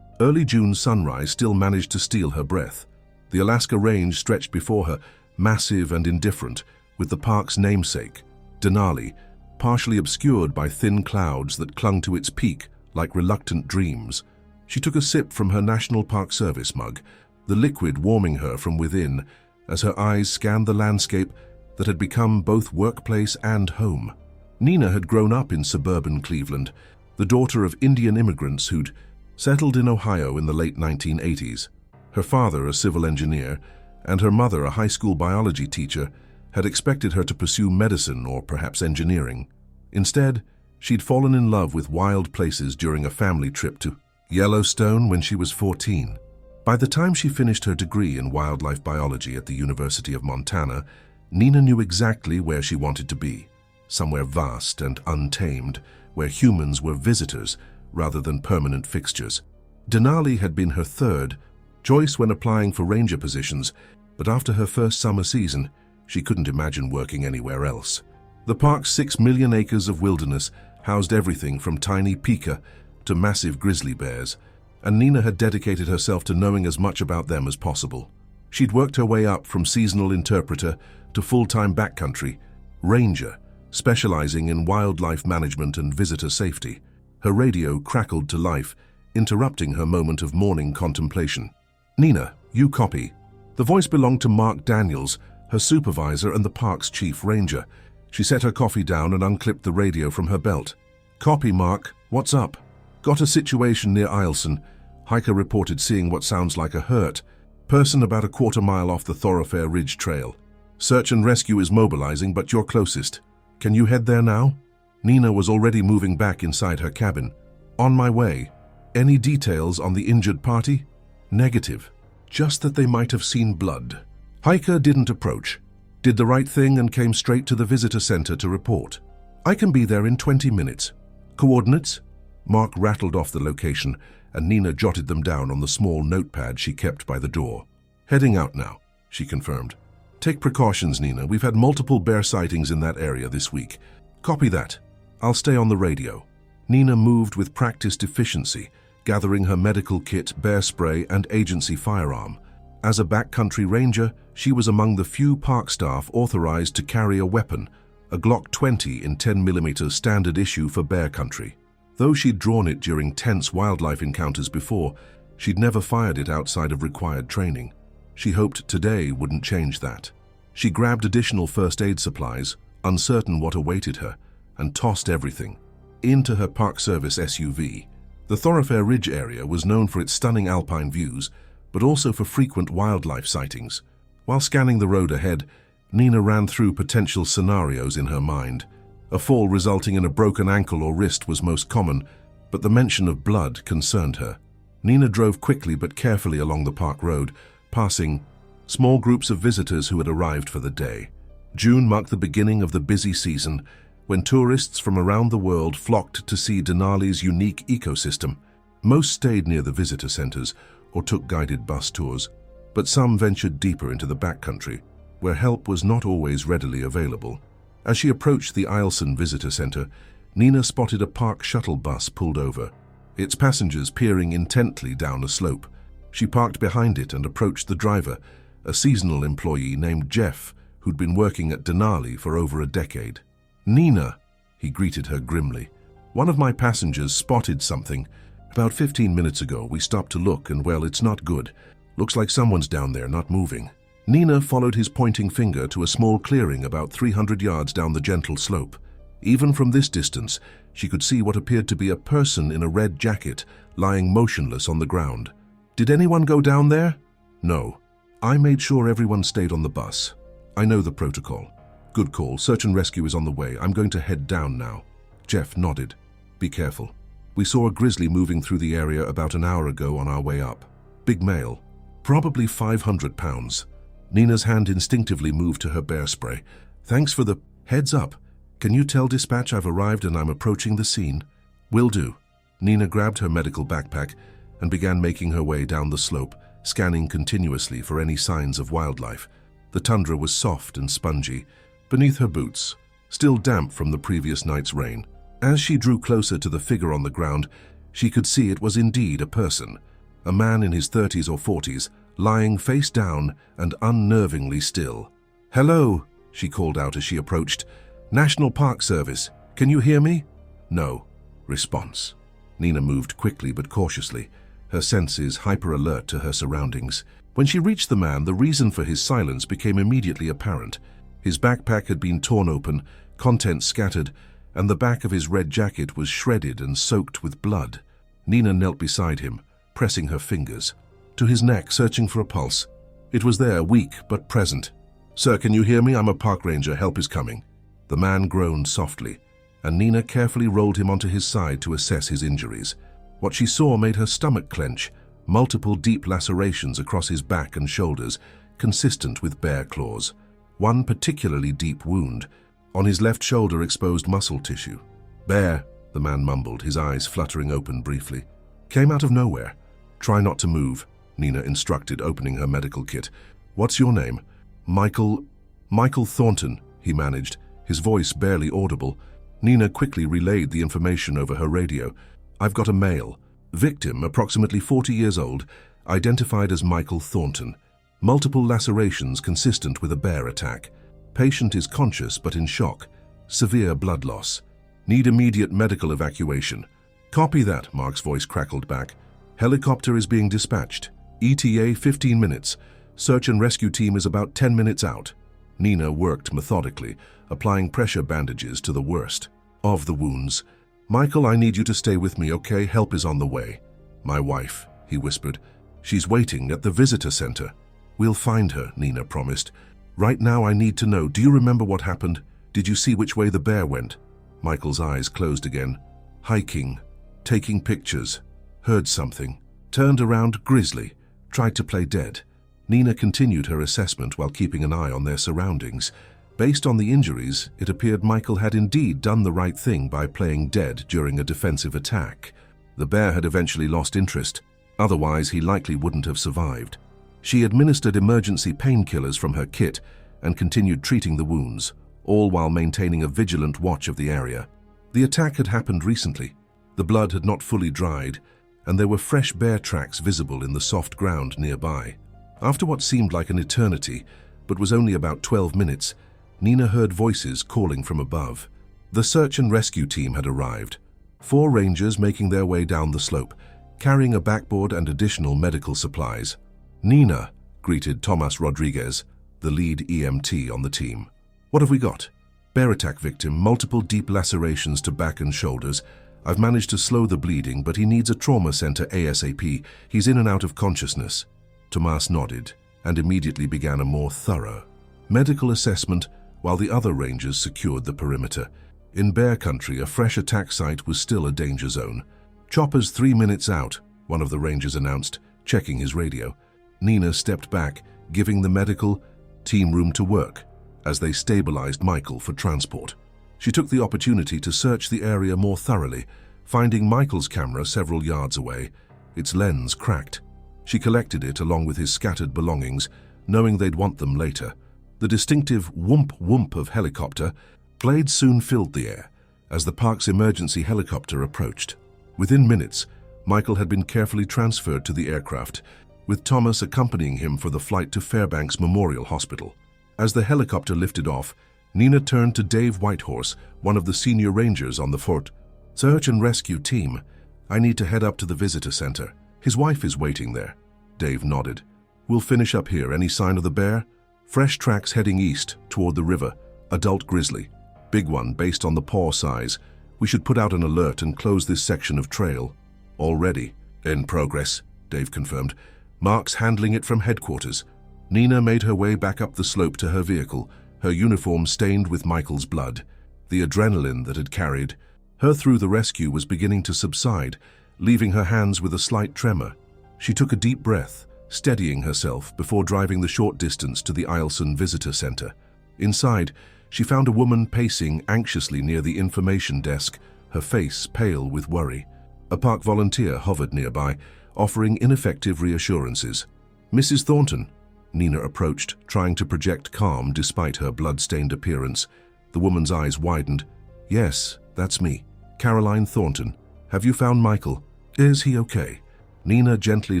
early June sunrise still managed to steal her breath. The Alaska Range stretched before her, massive and indifferent, with the park's namesake, Denali, partially obscured by thin clouds that clung to its peak like reluctant dreams. She took a sip from her National Park Service mug, the liquid warming her from within as her eyes scanned the landscape that had become both workplace and home. Nina had grown up in suburban Cleveland, the daughter of Indian immigrants who'd settled in Ohio in the late 1980s. Her father, a civil engineer, and her mother, a high school biology teacher, had expected her to pursue medicine or perhaps engineering. Instead, she'd fallen in love with wild places during a family trip to Yellowstone when she was 14. By the time she finished her degree in wildlife biology at the University of Montana, Nina knew exactly where she wanted to be, somewhere vast and untamed, where humans were visitors rather than permanent fixtures. Denali had been her third choice when applying for ranger positions, but after her first summer season, she couldn't imagine working anywhere else. The park's 6 million acres of wilderness housed everything from tiny pika to massive grizzly bears, and Nina had dedicated herself to knowing as much about them as possible. She'd worked her way up from seasonal interpreter to full-time backcountry ranger, specializing in wildlife management and visitor safety. Her radio crackled to life, interrupting her moment of morning contemplation. "Nina, you copy." The voice belonged to Mark Daniels, her supervisor and the park's chief ranger. She set her coffee down and unclipped the radio from her belt. "Copy, Mark. What's up?" "Got a situation near Eielson." Hiker reported seeing what sounds like a hurt person about a quarter-mile off the Thoroughfare Ridge Trail. "Search and rescue is mobilizing, but you're closest. Can you head there now?" Nina was already moving back inside her cabin. "On my way." "Any details on the injured party?" "Negative. Just that they might have seen blood." Hiker didn't approach, did the right thing and came straight to the visitor center to report. "I can be there in 20 minutes. Coordinates?" Mark rattled off the location, and Nina jotted them down on the small notepad she kept by the door. "Heading out now," she confirmed. "Take precautions, Nina. We've had multiple bear sightings in that area this week." "Copy that. I'll stay on the radio." Nina moved with practiced efficiency, gathering her medical kit, bear spray, and agency firearm. As a backcountry ranger, she was among the few park staff authorized to carry a weapon, a Glock 20 in 10mm standard issue for bear country. Though she'd drawn it during tense wildlife encounters before, she'd never fired it outside of required training. She hoped today wouldn't change that. She grabbed additional first aid supplies, uncertain what awaited her, and tossed everything into her Park Service SUV. The Thoroughfare Ridge area was known for its stunning alpine views, but also for frequent wildlife sightings. While scanning the road ahead, Nina ran through potential scenarios in her mind. A fall resulting in a broken ankle or wrist was most common, but the mention of blood concerned her. Nina drove quickly but carefully along the park road, passing small groups of visitors who had arrived for the day. June marked the beginning of the busy season, when tourists from around the world flocked to see Denali's unique ecosystem. Most stayed near the visitor centers or took guided bus tours, but some ventured deeper into the backcountry, where help was not always readily available. As she approached the Eielson Visitor Center, Nina spotted a park shuttle bus pulled over, its passengers peering intently down a slope. She parked behind it and approached the driver, a seasonal employee named Jeff, who'd been working at Denali for over a decade. "Nina," he greeted her grimly. "One of my passengers spotted something. About 15 minutes ago, we stopped to look and, well, it's not good. Looks like someone's down there, not moving." Nina followed his pointing finger to a small clearing about 300 yards down the gentle slope. Even from this distance, she could see what appeared to be a person in a red jacket lying motionless on the ground. "Did anyone go down there?" "No. I made sure everyone stayed on the bus. I know the protocol." "Good call. Search and rescue is on the way. I'm going to head down now." Jeff nodded. "Be careful. We saw a grizzly moving through the area about an hour ago on our way up. Big male. Probably 500 pounds. Nina's hand instinctively moved to her bear spray. "Thanks for the heads up. Can you tell dispatch I've arrived and I'm approaching the scene?" "Will do." Nina grabbed her medical backpack and began making her way down the slope, scanning continuously for any signs of wildlife. The tundra was soft and spongy beneath her boots, still damp from the previous night's rain. As she drew closer to the figure on the ground, she could see it was indeed a person, a man in his 30s or 40s, lying face down and unnervingly still. "Hello," she called out as she approached. "National Park Service. Can you hear me? No. Response. Nina moved quickly but cautiously, her senses hyper-alert to her surroundings. When she reached the man, the reason for his silence became immediately apparent. His backpack had been torn open, contents scattered, and the back of his red jacket was shredded and soaked with blood. Nina knelt beside him, pressing her fingers to his neck, searching for a pulse. It was there, weak but present. Sir, can you hear me? I'm a park ranger. Help is coming. The man groaned softly, and Nina carefully rolled him onto his side to assess his injuries. What she saw made her stomach clench, multiple deep lacerations across his back and shoulders, consistent with bear claws. One particularly deep wound, on his left shoulder exposed muscle tissue. Bear, the man mumbled, his eyes fluttering open briefly. Came out of nowhere. Try not to move, Nina instructed, opening her medical kit. What's your name? Michael Thornton, he managed, his voice barely audible. Nina quickly relayed the information over her radio. I've got a male. Victim, approximately 40 years old, identified as Michael Thornton. Multiple lacerations consistent with a bear attack. Patient is conscious but in shock. Severe blood loss. Need immediate medical evacuation. Copy that, Mark's voice crackled back. Helicopter is being dispatched. ETA 15 minutes. Search and rescue team is about 10 minutes out. Nina worked methodically, applying pressure bandages to the worst of the wounds. Michael, I need you to stay with me, okay? Help is on the way. My wife, he whispered. She's waiting at the visitor center. We'll find her, Nina promised. Right now I need to know, do you remember what happened? Did you see which way the bear went? Michael's eyes closed again. Hiking, taking pictures, heard something, turned around, grizzly, tried to play dead. Nina continued her assessment while keeping an eye on their surroundings. Based on the injuries, it appeared Michael had indeed done the right thing by playing dead during a defensive attack. The bear had eventually lost interest, otherwise he likely wouldn't have survived. She administered emergency painkillers from her kit and continued treating the wounds, all while maintaining a vigilant watch of the area. The attack had happened recently. The blood had not fully dried, and there were fresh bear tracks visible in the soft ground nearby. After what seemed like an eternity, but was only about 12 minutes, Nina heard voices calling from above. The search and rescue team had arrived, 4 rangers making their way down the slope, carrying a backboard and additional medical supplies. Nina, greeted Tomas Rodriguez, the lead EMT on the team. What have we got? Bear attack victim, multiple deep lacerations to back and shoulders. I've managed to slow the bleeding, but he needs a trauma center ASAP. He's in and out of consciousness. Tomas nodded and immediately began a more thorough medical assessment while the other rangers secured the perimeter. In bear country, a fresh attack site was still a danger zone. Chopper's 3 minutes out, one of the rangers announced, checking his radio. Nina stepped back, giving the medical team room to work as they stabilized Michael for transport. She took the opportunity to search the area more thoroughly, finding Michael's camera several yards away, its lens cracked. She collected it along with his scattered belongings, knowing they'd want them later. The distinctive whoomp-whoomp of helicopter blades soon filled the air as the park's emergency helicopter approached. Within minutes, Michael had been carefully transferred to the aircraft, with Thomas accompanying him for the flight to Fairbanks Memorial Hospital. As the helicopter lifted off, Nina turned to Dave Whitehorse, one of the senior rangers on the Fort Search and Rescue team. I need to head up to the visitor center. His wife is waiting there. Dave nodded. We'll finish up here. Any sign of the bear? Fresh tracks heading east toward the river. Adult grizzly. Big one based on the paw size. We should put out an alert and close this section of trail. Already. In progress, Dave confirmed. Mark's handling it from headquarters. Nina made her way back up the slope to her vehicle, her uniform stained with Michael's blood. The adrenaline that had carried her through the rescue was beginning to subside, leaving her hands with a slight tremor. She took a deep breath, steadying herself before driving the short distance to the Eielson Visitor Center. Inside, she found a woman pacing anxiously near the information desk, her face pale with worry. A park volunteer hovered nearby, offering ineffective reassurances. Mrs. Thornton, Nina approached, trying to project calm despite her blood-stained appearance. The woman's eyes widened. Yes, that's me. Caroline Thornton. Have you found Michael? Is he okay? Nina gently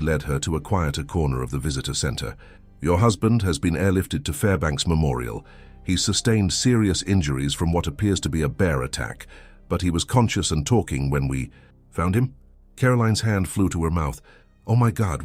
led her to a quieter corner of the visitor center. Your husband has been airlifted to Fairbanks Memorial. He's sustained serious injuries from what appears to be a bear attack, but he was conscious and talking when we found him. Caroline's hand flew to her mouth. Oh my God,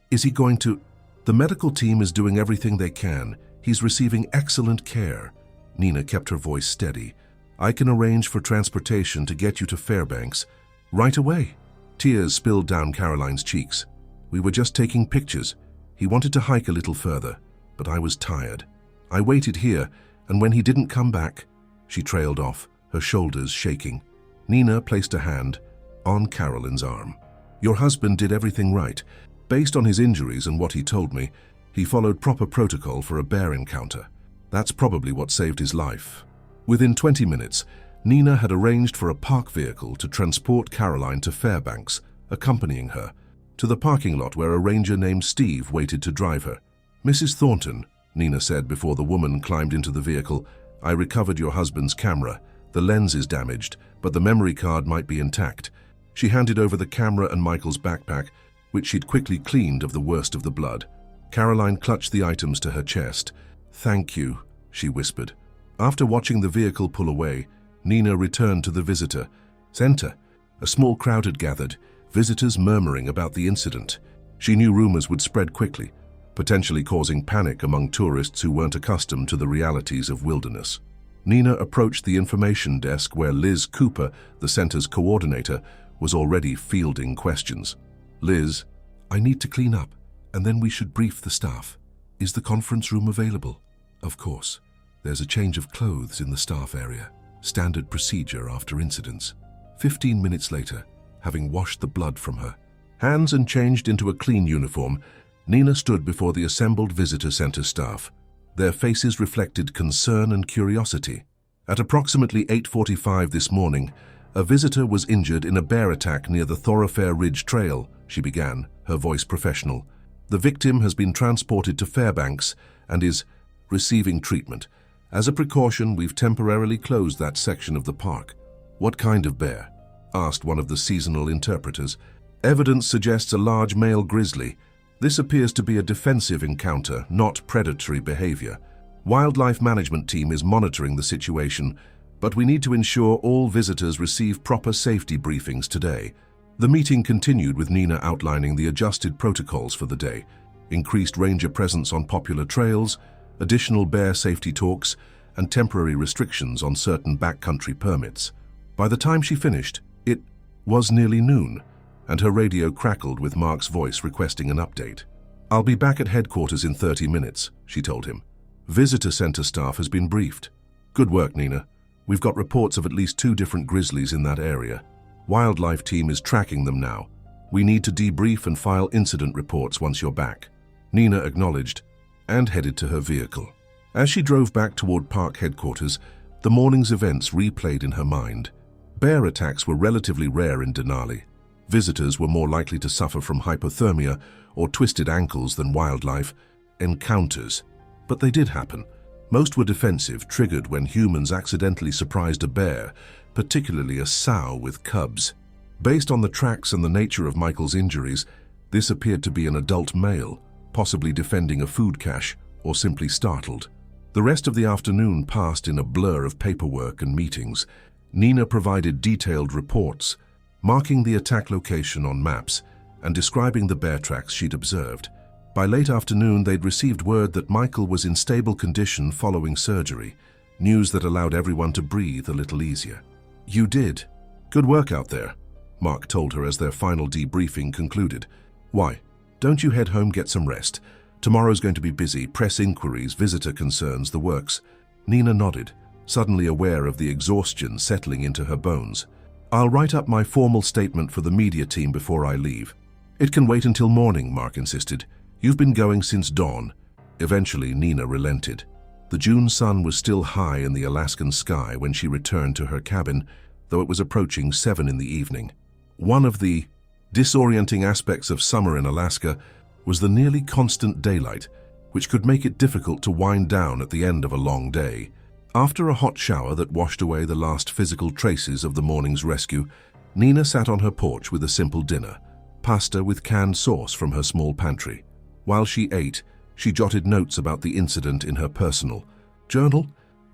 is he going to? The medical team is doing everything they can. He's receiving excellent care. Nina kept her voice steady. I can arrange for transportation to get you to Fairbanks right away. Tears spilled down Caroline's cheeks. We were just taking pictures. He wanted to hike a little further, but I was tired. I waited here, and when he didn't come back, she trailed off, her shoulders shaking. Nina placed a hand on Caroline's arm. Your husband did everything right. Based on his injuries and what he told me, he followed proper protocol for a bear encounter. That's probably what saved his life. Within 20 minutes, Nina had arranged for a park vehicle to transport Caroline to Fairbanks, accompanying her to the parking lot where a ranger named Steve waited to drive her. Mrs. Thornton, Nina said before the woman climbed into the vehicle, I recovered your husband's camera. The lens is damaged, but the memory card might be intact. She handed over the camera and Michael's backpack, which she'd quickly cleaned of the worst of the blood. Caroline clutched the items to her chest. Thank you, she whispered. After watching the vehicle pull away, Nina returned to the visitor center. A small crowd had gathered, visitors murmuring about the incident. She knew rumors would spread quickly, potentially causing panic among tourists who weren't accustomed to the realities of wilderness. Nina approached the information desk where Liz Cooper, the center's coordinator, was already fielding questions. Liz, I need to clean up, and then we should brief the staff. Is the conference room available? Of course. There's a change of clothes in the staff area. Standard procedure after incidents. 15 minutes later, having washed the blood from her hands and changed into a clean uniform, Nina stood before the assembled visitor center staff. Their faces reflected concern and curiosity. At approximately 8:45 this morning, a visitor was injured in a bear attack near the Thoroughfare Ridge Trail, she began, her voice professional. The victim has been transported to Fairbanks and is receiving treatment. As a precaution, we've temporarily closed that section of the park. What kind of bear? Asked one of the seasonal interpreters. Evidence suggests a large male grizzly. This appears to be a defensive encounter, not predatory behavior. Wildlife management team is monitoring the situation, but we need to ensure all visitors receive proper safety briefings today. The meeting continued with Nina outlining the adjusted protocols for the day, increased ranger presence on popular trails, additional bear safety talks, and temporary restrictions on certain backcountry permits. By the time she finished, it was nearly noon, and her radio crackled with Mark's voice requesting an update. I'll be back at headquarters in 30 minutes, she told him. Visitor center staff has been briefed. Good work, Nina. We've got reports of at least 2 different grizzlies in that area. Wildlife team is tracking them now. We need to debrief and file incident reports once you're back. Nina acknowledged and headed to her vehicle. As she drove back toward park headquarters, the morning's events replayed in her mind. Bear attacks were relatively rare in Denali. Visitors were more likely to suffer from hypothermia or twisted ankles than wildlife encounters. But they did happen. Most were defensive, triggered when humans accidentally surprised a bear, particularly a sow with cubs. Based on the tracks and the nature of Michael's injuries, this appeared to be an adult male, possibly defending a food cache or simply startled. The rest of the afternoon passed in a blur of paperwork and meetings. Nina provided detailed reports, marking the attack location on maps and describing the bear tracks she'd observed. By late afternoon, they'd received word that Michael was in stable condition following surgery, news that allowed everyone to breathe a little easier. You did. Good work out there, Mark told her as their final debriefing concluded. Why? Don't you head home, get some rest. Tomorrow's going to be busy, press inquiries, visitor concerns, the works. Nina nodded, suddenly aware of the exhaustion settling into her bones. I'll write up my formal statement for the media team before I leave. It can wait until morning, Mark insisted. You've been going since dawn. Eventually, Nina relented. The June sun was still high in the Alaskan sky when she returned to her cabin, though it was approaching 7 in the evening. One of the disorienting aspects of summer in Alaska was the nearly constant daylight, which could make it difficult to wind down at the end of a long day. After a hot shower that washed away the last physical traces of the morning's rescue, Nina sat on her porch with a simple dinner, pasta with canned sauce from her small pantry. While she ate, she jotted notes about the incident in her personal Journal,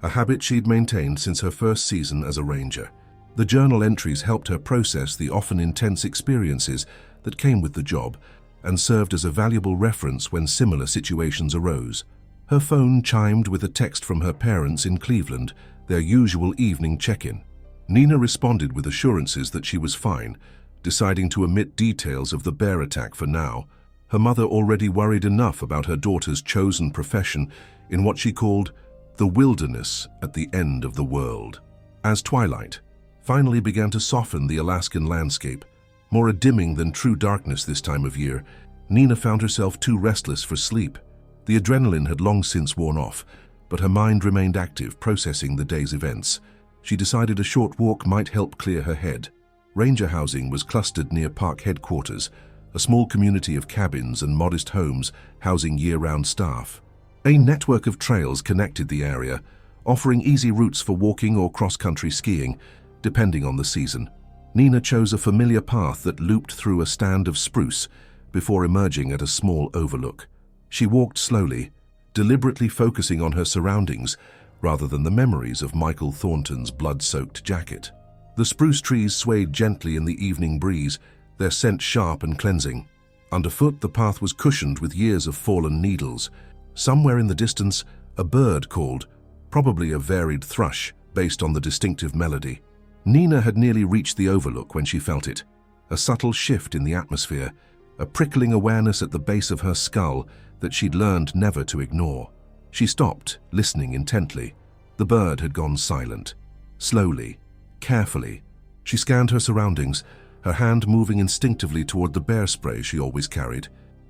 a habit she'd maintained since her first season as a ranger. The journal entries helped her process the often intense experiences that came with the job and served as a valuable reference when similar situations arose. Her phone chimed with a text from her parents in Cleveland, their usual evening check-in. Nina responded with assurances that she was fine, deciding to omit details of the bear attack for now. Her mother already worried enough about her daughter's chosen profession in what she called the wilderness at the end of the world. As twilight finally began to soften the Alaskan landscape, more a dimming than true darkness this time of year, Nina found herself too restless for sleep. The adrenaline had long since worn off, but her mind remained active, processing the day's events. She decided a short walk might help clear her head. Ranger housing was clustered near park headquarters, a small community of cabins and modest homes housing year-round staff. A network of trails connected the area, offering easy routes for walking or cross-country skiing, depending on the season. Nina chose a familiar path that looped through a stand of spruce before emerging at a small overlook. She walked slowly, deliberately focusing on her surroundings rather than the memories of Michael Thornton's blood-soaked jacket. The spruce trees swayed gently in the evening breeze, their scent sharp and cleansing. Underfoot, the path was cushioned with years of fallen needles. Somewhere in the distance, a bird called, probably a varied thrush based on the distinctive melody. Nina had nearly reached the overlook when she felt it. A subtle shift in the atmosphere, a prickling awareness at the base of her skull that she'd learned never to ignore. She stopped, listening intently. The bird had gone silent. Slowly, carefully, she scanned her surroundings, her hand moving instinctively toward the bear spray she always carried,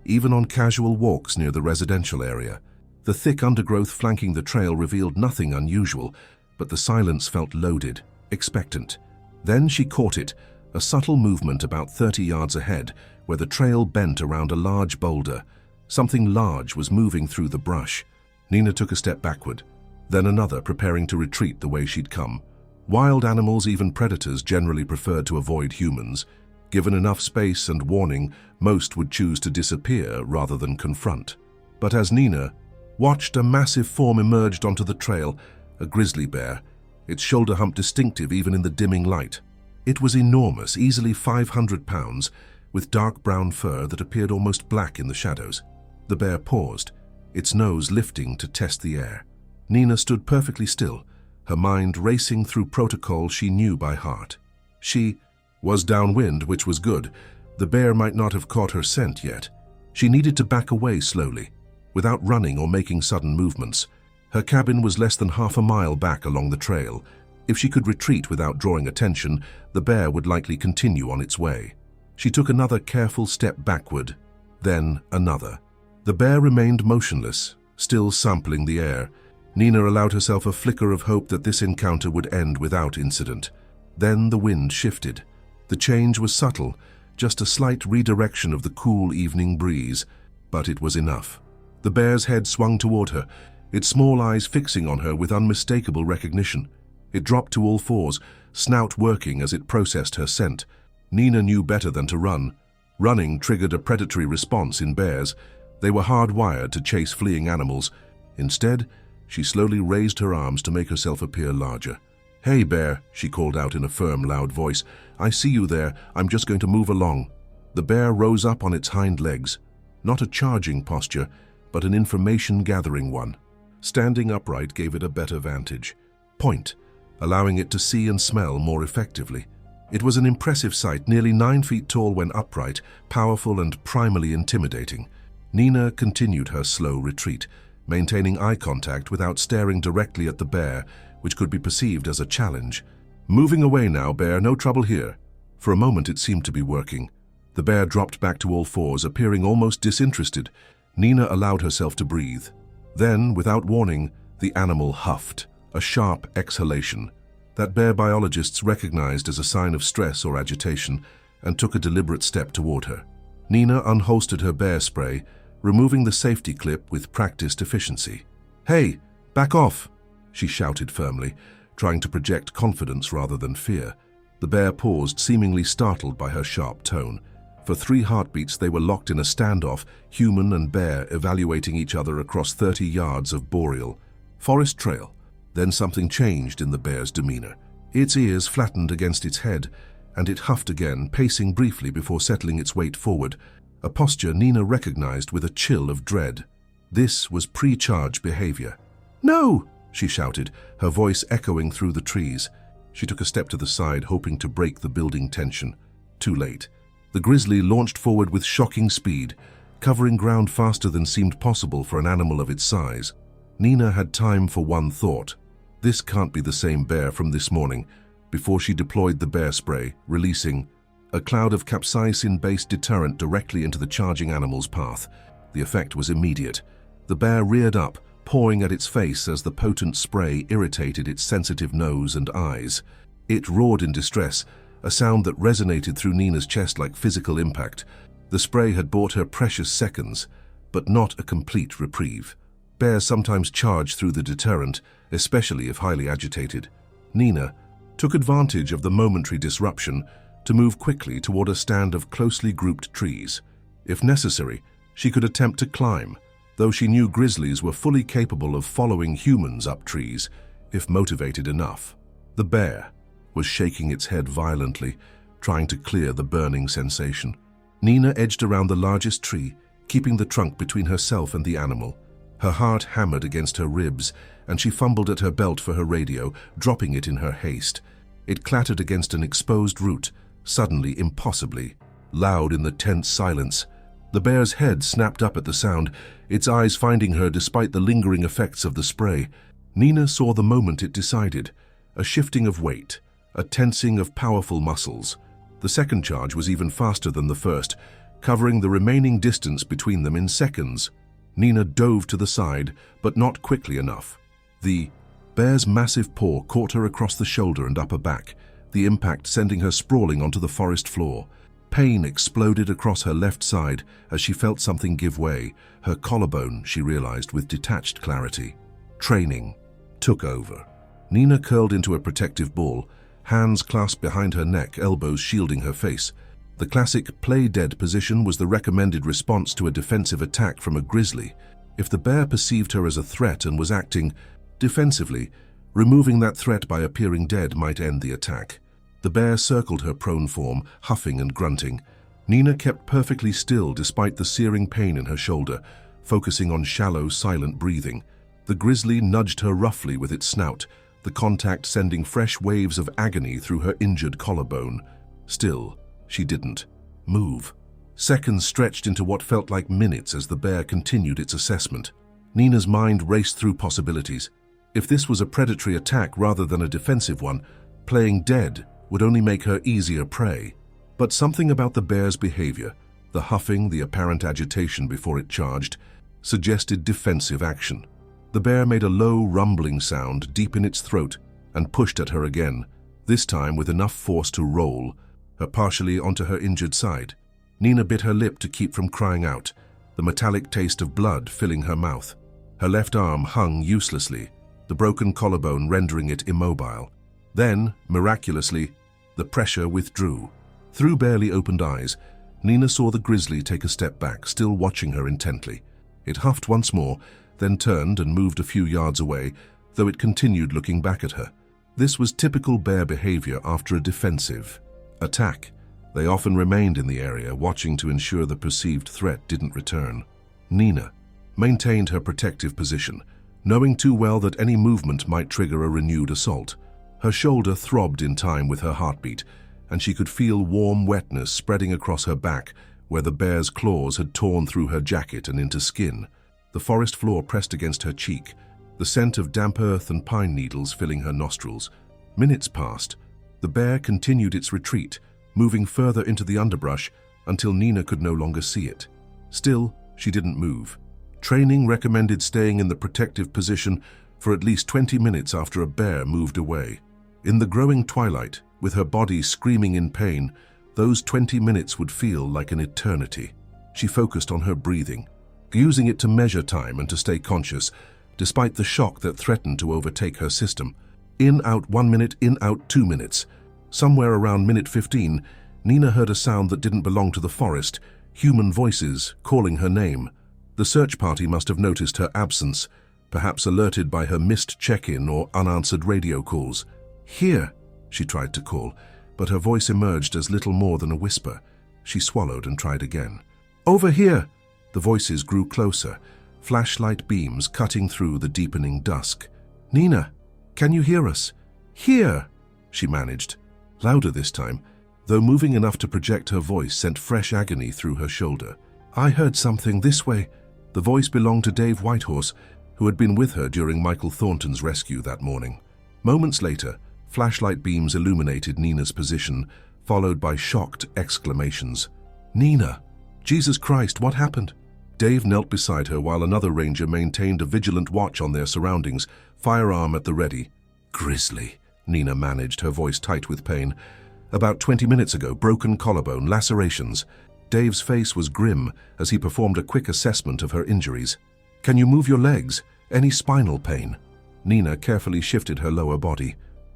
even on casual walks near the residential area. The thick undergrowth flanking the trail revealed nothing unusual, but the silence felt loaded, expectant. Then she caught it, a subtle movement about 30 yards ahead, where the trail bent around a large boulder. Something large was moving through the brush. Nina took a step backward, then another, preparing to retreat the way she'd come. Wild animals, even predators, generally preferred to avoid humans. Given enough space and warning, most would choose to disappear rather than confront. But as Nina watched, a massive form emerged onto the trail, a grizzly bear, its shoulder hump distinctive even in the dimming light. It was enormous, easily 500 pounds, with dark brown fur that appeared almost black in the shadows. The bear paused, its nose lifting to test the air. Nina stood perfectly still, her mind racing through protocol she knew by heart. She was downwind, which was good. The bear might not have caught her scent yet. She needed to back away slowly, without running or making sudden movements. Her cabin was less than half a mile back along the trail. If she could retreat without drawing attention, the bear would likely continue on its way. She took another careful step backward, then another. The bear remained motionless, still sampling the air. Nina allowed herself a flicker of hope that this encounter would end without incident. Then the wind shifted. The change was subtle, just a slight redirection of the cool evening breeze, but it was enough. The bear's head swung toward her, its small eyes fixing on her with unmistakable recognition. It dropped to all fours, snout working as it processed her scent. Nina knew better than to run. Running triggered a predatory response in bears. They were hardwired to chase fleeing animals. Instead, she slowly raised her arms to make herself appear larger. "Hey, bear," she called out in a firm, loud voice. "I see you there. I'm just going to move along." The bear rose up on its hind legs. Not a charging posture, but an information-gathering one. Standing upright gave it a better vantage point, allowing it to see and smell more effectively. It was an impressive sight, nearly 9 feet tall when upright, powerful and primally intimidating. Nina continued her slow retreat, maintaining eye contact without staring directly at the bear, which could be perceived as a challenge. "Moving away now, bear, no trouble here." For a moment it seemed to be working. The bear dropped back to all fours, appearing almost disinterested. Nina allowed herself to breathe. Then, without warning, the animal huffed, a sharp exhalation that bear biologists recognized as a sign of stress or agitation, and took a deliberate step toward her. Nina unholstered her bear spray, removing the safety clip with practiced efficiency. "Hey, back off!" she shouted firmly, trying to project confidence rather than fear. The bear paused, seemingly startled by her sharp tone. For 3 heartbeats they were locked in a standoff, human and bear evaluating each other across 30 yards of boreal. Forest trail. Then something changed in the bear's demeanor. Its ears flattened against its head, and it huffed again, pacing briefly before settling its weight forward, a posture Nina recognized with a chill of dread. This was pre-charge behavior. "No!" she shouted, her voice echoing through the trees. She took a step to the side, hoping to break the building tension. Too late. The grizzly launched forward with shocking speed, covering ground faster than seemed possible for an animal of its size. Nina had time for one thought. This can't be the same bear from this morning, before she deployed the bear spray, releasing a cloud of capsaicin-based deterrent directly into the charging animal's path. The effect was immediate. The bear reared up, pawing at its face as the potent spray irritated its sensitive nose and eyes. It roared in distress, a sound that resonated through Nina's chest like physical impact. The spray had bought her precious seconds, but not a complete reprieve. Bears sometimes charge through the deterrent, especially if highly agitated. Nina took advantage of the momentary disruption to move quickly toward a stand of closely grouped trees. If necessary, she could attempt to climb, though she knew grizzlies were fully capable of following humans up trees, if motivated enough. The bear was shaking its head violently, trying to clear the burning sensation. Nina edged around the largest tree, keeping the trunk between herself and the animal. Her heart hammered against her ribs, and she fumbled at her belt for her radio, dropping it in her haste. It clattered against an exposed root, suddenly impossibly loud in the tense silence. The bear's head snapped up at the sound, its eyes finding her despite the lingering effects of the spray. Nina saw the moment it decided, a shifting of weight, a tensing of powerful muscles. The second charge was even faster than the first, covering the remaining distance between them in seconds. Nina dove to the side, but not quickly enough. The bear's massive paw caught her across the shoulder and upper back, the impact sending her sprawling onto the forest floor. Pain exploded across her left side as she felt something give way, her collarbone, she realized with detached clarity. Training took over. Nina curled into a protective ball, hands clasped behind her neck, elbows shielding her face. The classic play-dead position was the recommended response to a defensive attack from a grizzly. If the bear perceived her as a threat and was acting defensively, removing that threat by appearing dead might end the attack. The bear circled her prone form, huffing and grunting. Nina kept perfectly still despite the searing pain in her shoulder, focusing on shallow, silent breathing. The grizzly nudged her roughly with its snout, the contact sending fresh waves of agony through her injured collarbone. Still, she didn't move. Seconds stretched into what felt like minutes as the bear continued its assessment. Nina's mind raced through possibilities. If this was a predatory attack rather than a defensive one, playing dead would only make her easier prey. But something about the bear's behavior, the huffing, the apparent agitation before it charged, suggested defensive action. The bear made a low, rumbling sound deep in its throat and pushed at her again, this time with enough force to roll her partially onto her injured side. Nina bit her lip to keep from crying out, the metallic taste of blood filling her mouth. Her left arm hung uselessly, the broken collarbone rendering it immobile. Then, miraculously, the pressure withdrew. Through barely opened eyes, Nina saw the grizzly take a step back, still watching her intently. It huffed once more, then turned and moved a few yards away, though it continued looking back at her. This was typical bear behavior after a defensive attack. They often remained in the area, watching to ensure the perceived threat didn't return. Nina maintained her protective position, knowing too well that any movement might trigger a renewed assault. Her shoulder throbbed in time with her heartbeat, and she could feel warm wetness spreading across her back where the bear's claws had torn through her jacket and into skin. The forest floor pressed against her cheek, the scent of damp earth and pine needles filling her nostrils. Minutes passed. The bear continued its retreat, moving further into the underbrush until Nina could no longer see it. Still, she didn't move. Training recommended staying in the protective position for at least 20 minutes after a bear moved away. In the growing twilight, with her body screaming in pain, those 20 minutes would feel like an eternity. She focused on her breathing, using it to measure time and to stay conscious, despite the shock that threatened to overtake her system. In, out 1 minute, in, out 2 minutes. Somewhere around minute 15, Nina heard a sound that didn't belong to the forest, human voices calling her name. The search party must have noticed her absence. perhaps alerted by her missed check-in or unanswered radio calls. "Here," she tried to call, but her voice emerged as little more than a whisper. She swallowed and tried again. "Over here!" The voices grew closer, flashlight beams cutting through the deepening dusk. "Nina, can you hear us?" "Here," she managed. Louder this time, though moving enough to project her voice sent fresh agony through her shoulder. "I heard something this way." The voice belonged to Dave Whitehorse, who had been with her during Michael Thornton's rescue that morning. Moments later, flashlight beams illuminated Nina's position, followed by shocked exclamations. "Nina! Jesus Christ, what happened?" Dave knelt beside her while another ranger maintained a vigilant watch on their surroundings, firearm at the ready. "Grizzly," Nina managed, her voice tight with pain. "About 20 minutes ago, broken collarbone, lacerations." Dave's face was grim as he performed a quick assessment of her injuries. "Can you move your legs? Any spinal pain?" Nina carefully shifted her lower body.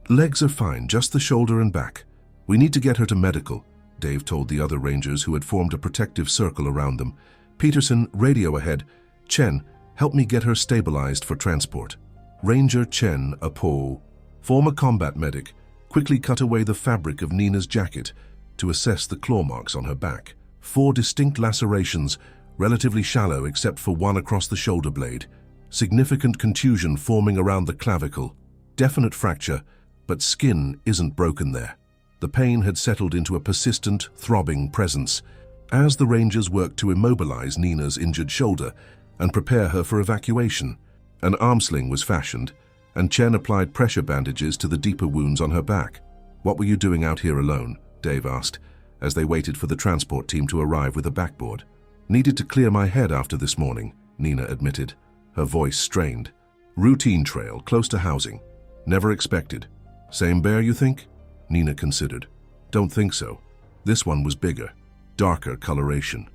"Legs are fine, just the shoulder and back. We need to get her to medical," Dave told the other rangers who had formed a protective circle around them. "Peterson, radio ahead. Chen, help me get her stabilized for transport." Ranger Chen Apo, former combat medic, quickly cut away the fabric of Nina's jacket to assess the claw marks on her back. 4 distinct lacerations, relatively shallow except for one across the shoulder blade. Significant contusion forming around the clavicle. Definite fracture, but skin isn't broken there. The pain had settled into a persistent, throbbing presence. As the rangers worked to immobilize Nina's injured shoulder and prepare her for evacuation, an arm sling was fashioned, and Chen applied pressure bandages to the deeper wounds on her back. "What were you doing out here alone?" Dave asked, as they waited for the transport team to arrive with a backboard. "Needed to clear my head after this morning," Nina admitted, her voice strained. "Routine trail, close to housing. Never expected. Same bear, you think?" Nina considered. "Don't think so. This one was bigger, darker coloration."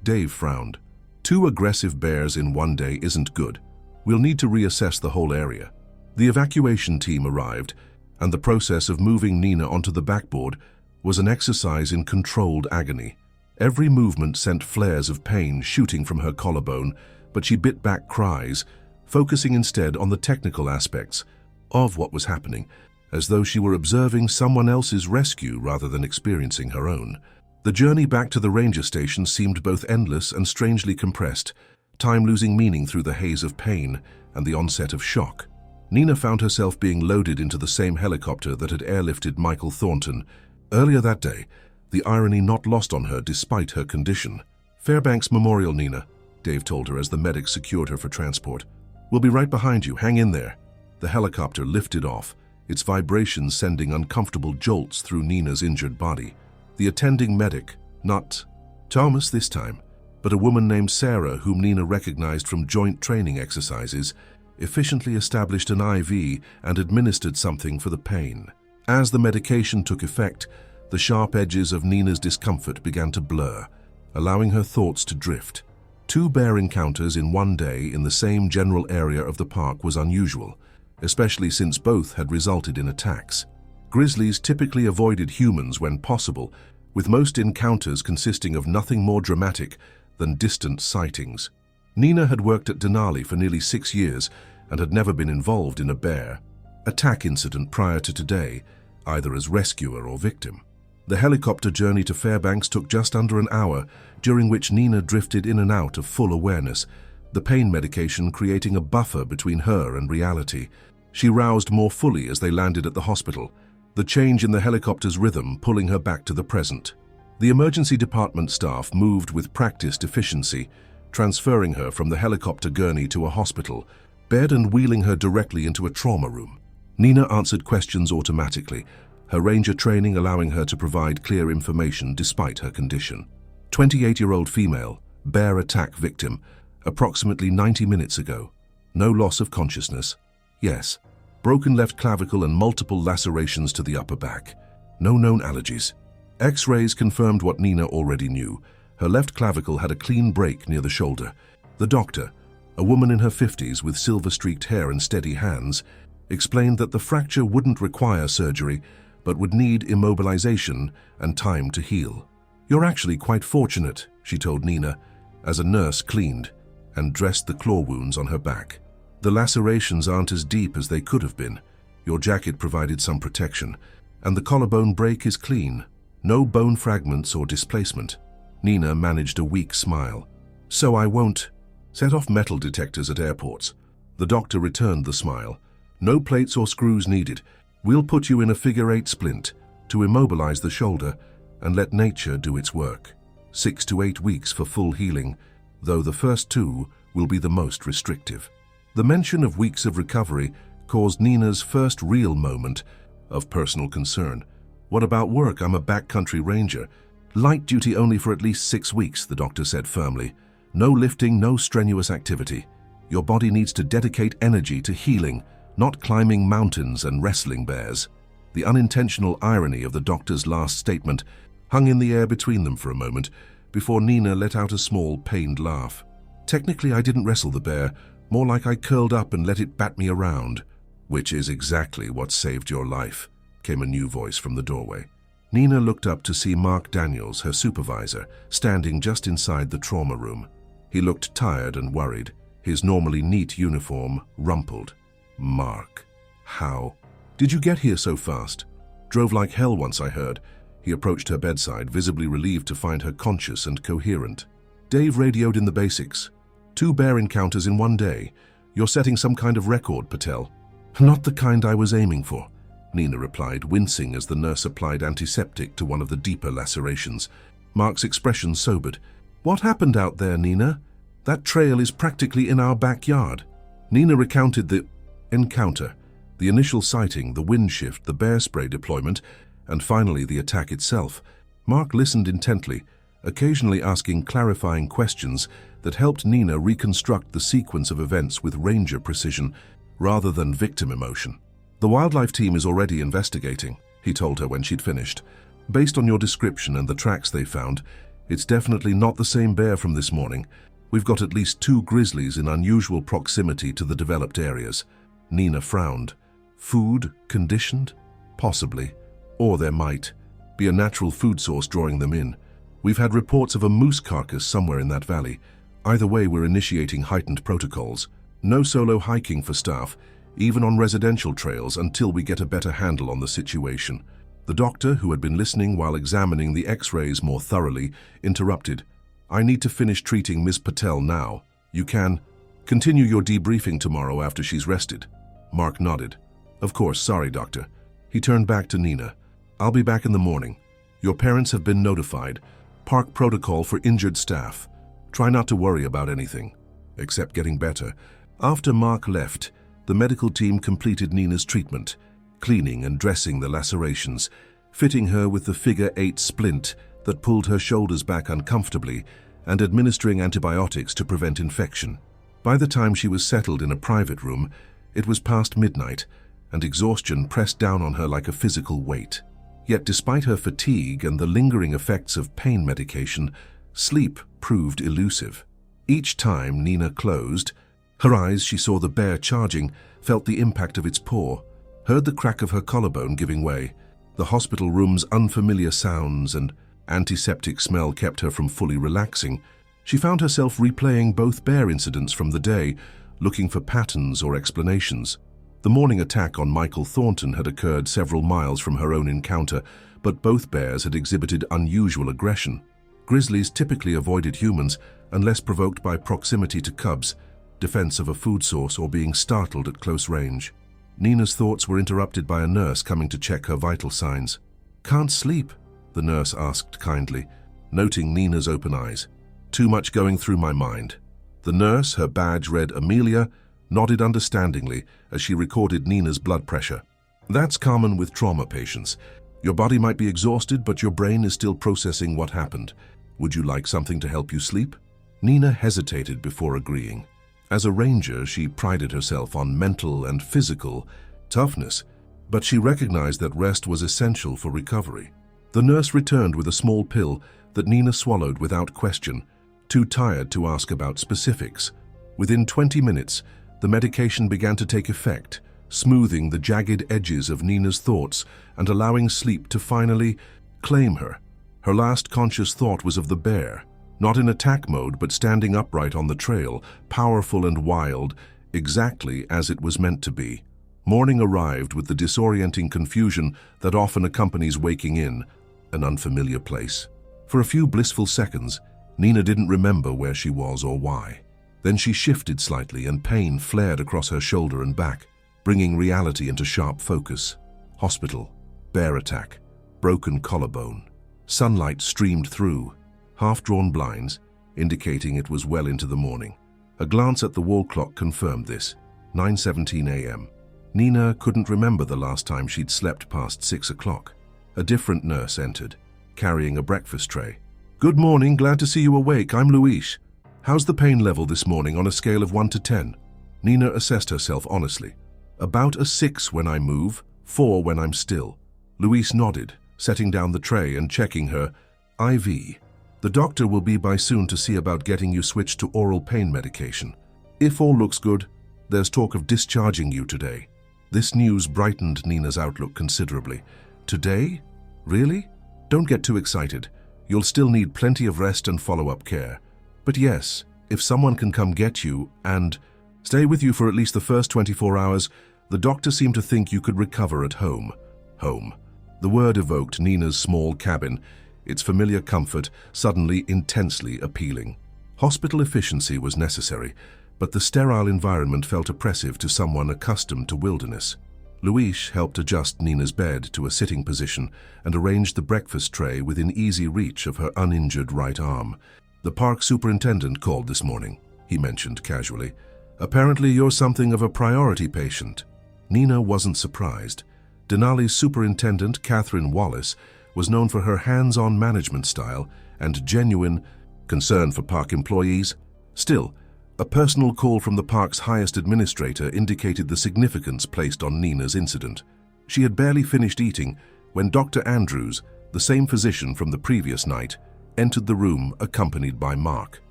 Dave frowned. 2 aggressive bears in one day isn't good. We'll need to reassess the whole area." The evacuation team arrived, and the process of moving Nina onto the backboard was an exercise in controlled agony. Every movement sent flares of pain shooting from her collarbone, but she bit back cries, focusing instead on the technical aspects of what was happening, as though she were observing someone else's rescue rather than experiencing her own. The journey back to the ranger station seemed both endless and strangely compressed, time losing meaning through the haze of pain and the onset of shock. Nina found herself being loaded into the same helicopter that had airlifted Michael Thornton. Earlier that day, the irony not lost on her despite her condition. "Fairbanks Memorial, Nina," Dave told her as the medic secured her for transport. "We'll be right behind you, hang in there." The helicopter lifted off, its vibrations sending uncomfortable jolts through Nina's injured body. The attending medic, not Thomas this time, but a woman named Sarah whom Nina recognized from joint training exercises, efficiently established an IV and administered something for the pain. As the medication took effect, the sharp edges of Nina's discomfort began to blur, allowing her thoughts to drift. 2 bear encounters in one day in the same general area of the park was unusual, especially since both had resulted in attacks. Grizzlies typically avoided humans when possible, with most encounters consisting of nothing more dramatic than distant sightings. Nina had worked at Denali for nearly 6 years and had never been involved in a bear attack incident prior to today, either as rescuer or victim. The helicopter journey to Fairbanks took just under an hour, during which Nina drifted in and out of full awareness, the pain medication creating a buffer between her and reality. She roused more fully as they landed at the hospital, the change in the helicopter's rhythm pulling her back to the present. The emergency department staff moved with practiced efficiency, transferring her from the helicopter gurney to a hospital bed and wheeling her directly into a trauma room. Nina answered questions automatically, her ranger training allowing her to provide clear information despite her condition. 28-year-old female, bear attack victim, approximately 90 minutes ago. No loss of consciousness. Yes. Broken left clavicle and multiple lacerations to the upper back. No known allergies. X-rays confirmed what Nina already knew. Her left clavicle had a clean break near the shoulder. The doctor, a woman in her 50s with silver-streaked hair and steady hands, explained that the fracture wouldn't require surgery, but would need immobilization and time to heal. "You're actually quite fortunate," she told Nina, as a nurse cleaned and dressed the claw wounds on her back. The lacerations aren't as deep as they could have been. Your jacket provided some protection, and the collarbone break is clean. No bone fragments or displacement. Nina managed a weak smile. So I won't set off metal detectors at airports. The doctor returned the smile. No plates or screws needed. We'll put you in a figure-8 splint to immobilize the shoulder and let nature do its work. 6 to 8 weeks for full healing, though the first 2 will be the most restrictive. The mention of weeks of recovery caused Nina's first real moment of personal concern. What about work? I'm a backcountry ranger. Light duty only for at least 6 weeks, the doctor said firmly. No lifting, no strenuous activity. Your body needs to dedicate energy to healing, not climbing mountains and wrestling bears. The unintentional irony of the doctor's last statement hung in the air between them for a moment before Nina let out a small, pained laugh. Technically, I didn't wrestle the bear, more like I curled up and let it bat me around. Which is exactly what saved your life, came a new voice from the doorway. Nina looked up to see Mark Daniels, her supervisor, standing just inside the trauma room. He looked tired and worried, his normally neat uniform rumpled. Mark, how? Did you get here so fast? Drove like hell once, I heard. He approached her bedside, visibly relieved to find her conscious and coherent. Dave radioed in the basics. 2 bear encounters in 1 day. You're setting some kind of record, Patel. Not the kind I was aiming for, Nina replied, wincing as the nurse applied antiseptic to one of the deeper lacerations. Mark's expression sobered. What happened out there, Nina? That trail is practically in our backyard. Nina recounted the encounter, the initial sighting, the wind shift, the bear spray deployment, and finally the attack itself. Mark listened intently, occasionally asking clarifying questions that helped Nina reconstruct the sequence of events with ranger precision rather than victim emotion. The wildlife team is already investigating, he told her when she'd finished. Based on your description and the tracks they found, it's definitely not the same bear from this morning. We've got at least 2 grizzlies in unusual proximity to the developed areas. Nina frowned. Food conditioned? Possibly. Or there might be a natural food source drawing them in. We've had reports of a moose carcass somewhere in that valley. Either way, we're initiating heightened protocols. No solo hiking for staff, even on residential trails, until we get a better handle on the situation. The doctor, who had been listening while examining the x-rays more thoroughly, interrupted. I need to finish treating Miss Patel now. You can continue your debriefing tomorrow after she's rested. Mark nodded. Of course, sorry, doctor. He turned back to Nina. I'll be back in the morning. Your parents have been notified. Park protocol for injured staff. Try not to worry about anything, except getting better. After Mark left, the medical team completed Nina's treatment, cleaning and dressing the lacerations, fitting her with the figure-8 splint that pulled her shoulders back uncomfortably, and administering antibiotics to prevent infection. By the time she was settled in a private room, it was past midnight, and exhaustion pressed down on her like a physical weight. Yet despite her fatigue and the lingering effects of pain medication, sleep proved elusive. Each time Nina closed her eyes, she saw the bear charging, felt the impact of its paw, heard the crack of her collarbone giving way. The hospital room's unfamiliar sounds and antiseptic smell kept her from fully relaxing. She found herself replaying both bear incidents from the day, looking for patterns or explanations. The morning attack on Michael Thornton had occurred several miles from her own encounter, but both bears had exhibited unusual aggression. Grizzlies typically avoided humans unless provoked by proximity to cubs, defense of a food source, or being startled at close range. Nina's thoughts were interrupted by a nurse coming to check her vital signs. Can't sleep? The nurse asked kindly, noting Nina's open eyes. Too much going through my mind. The nurse, her badge read Amelia, nodded understandingly as she recorded Nina's blood pressure. That's common with trauma patients. Your body might be exhausted, but your brain is still processing what happened. Would you like something to help you sleep? Nina hesitated before agreeing. As a ranger, she prided herself on mental and physical toughness, but she recognized that rest was essential for recovery. The nurse returned with a small pill that Nina swallowed without question, too tired to ask about specifics. Within 20 minutes, the medication began to take effect, smoothing the jagged edges of Nina's thoughts and allowing sleep to finally claim her. Her last conscious thought was of the bear, not in attack mode but standing upright on the trail, powerful and wild, exactly as it was meant to be. Morning arrived with the disorienting confusion that often accompanies waking in an unfamiliar place. For a few blissful seconds, Nina didn't remember where she was or why. Then she shifted slightly and pain flared across her shoulder and back, bringing reality into sharp focus. Hospital, bear attack, broken collarbone. Sunlight streamed through, half-drawn blinds, indicating it was well into the morning. A glance at the wall clock confirmed this, 9:17 a.m. Nina couldn't remember the last time she'd slept past 6 o'clock. A different nurse entered, carrying a breakfast tray. "Good morning, glad to see you awake. I'm Luis. How's the pain level this morning on a scale of 1 to 10? Nina assessed herself honestly. "About a 6 when I move, 4 when I'm still." Luis nodded, setting down the tray and checking her IV. "The doctor will be by soon to see about getting you switched to oral pain medication. If all looks good, there's talk of discharging you today." This news brightened Nina's outlook considerably. "Today? Really? Don't get too excited. You'll still need plenty of rest and follow-up care. But yes, if someone can come get you and stay with you for at least the first 24 hours, the doctor seemed to think you could recover at home." Home. The word evoked Nina's small cabin, its familiar comfort suddenly intensely appealing. Hospital efficiency was necessary, but the sterile environment felt oppressive to someone accustomed to wilderness. Luis helped adjust Nina's bed to a sitting position and arranged the breakfast tray within easy reach of her uninjured right arm. "The park superintendent called this morning," he mentioned casually. "Apparently you're something of a priority patient." Nina wasn't surprised. Denali's superintendent, Catherine Wallace, was known for her hands-on management style and genuine concern for park employees. Still, a personal call from the park's highest administrator indicated the significance placed on Nina's incident. She had barely finished eating when Dr. Andrews, the same physician from the previous night, entered the room accompanied by Mark.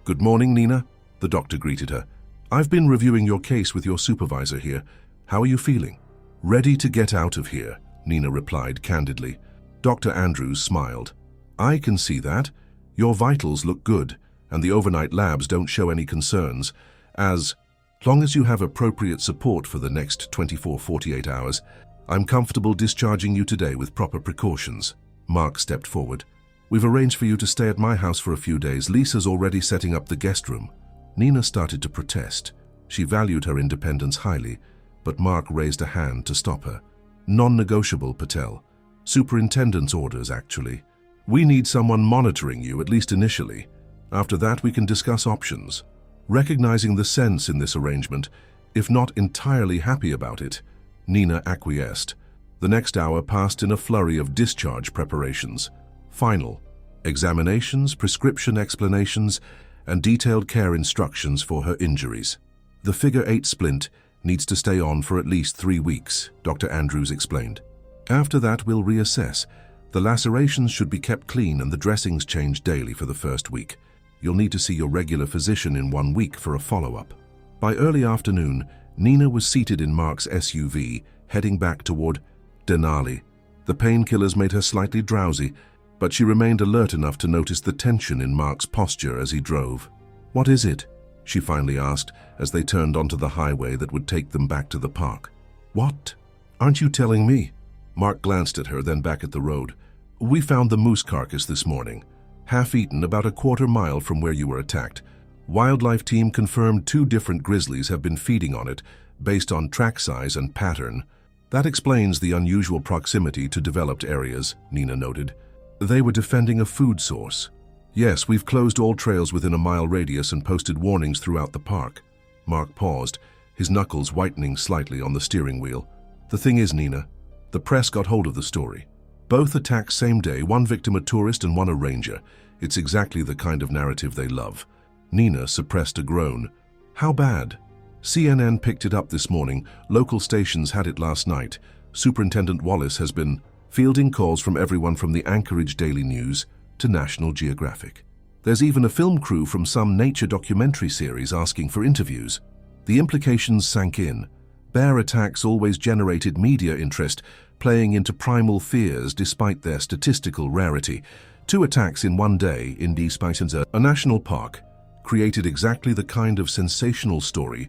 "Good morning, Nina," the doctor greeted her. "I've been reviewing your case with your supervisor here. How are you feeling?" "Ready to get out of here," Nina replied candidly. Dr. Andrews smiled. "I can see that. Your vitals look good, and the overnight labs don't show any concerns. As long as you have appropriate support for the next 24-48 hours, I'm comfortable discharging you today with proper precautions." Mark stepped forward. "We've arranged for you to stay at my house for a few days. Lisa's already setting up the guest room." Nina started to protest. She valued her independence highly, but Mark raised a hand to stop her. "Non-negotiable, Patel. Superintendent's orders, actually. We need someone monitoring you, at least initially. After that, we can discuss options." Recognizing the sense in this arrangement, if not entirely happy about it, Nina acquiesced. The next hour passed in a flurry of discharge preparations. Final examinations, prescription explanations, and detailed care instructions for her injuries. "The figure-8 splint needs to stay on for at least 3 weeks, Dr. Andrews explained. "After that, we'll reassess. The lacerations should be kept clean and the dressings changed daily for the first week. You'll need to see your regular physician in 1 week for a follow-up." By early afternoon, Nina was seated in Mark's SUV, heading back toward Denali. The painkillers made her slightly drowsy, but she remained alert enough to notice the tension in Mark's posture as he drove. "What is it?" she finally asked as they turned onto the highway that would take them back to the park. "What? Aren't you telling me?" Mark glanced at her, then back at the road. "We found the moose carcass this morning, half-eaten about a quarter-mile from where you were attacked. Wildlife team confirmed 2 different grizzlies have been feeding on it, based on track size and pattern. That explains the unusual proximity to developed areas," Nina noted. "They were defending a food source." "Yes, we've closed all trails within a mile radius and posted warnings throughout the park." Mark paused, his knuckles whitening slightly on the steering wheel. "The thing is, Nina, the press got hold of the story. Both attacks same day, one victim a tourist and one a ranger. It's exactly the kind of narrative they love." Nina suppressed a groan. "How bad?" "CNN picked it up this morning. Local stations had it last night. Superintendent Wallace has been fielding calls from everyone from the Anchorage Daily News to National Geographic. There's even a film crew from some nature documentary series asking for interviews." The implications sank in. Bear attacks always generated media interest, playing into primal fears despite their statistical rarity. 2 attacks in 1 day in Die Spitzenzer, a national park, created exactly the kind of sensational story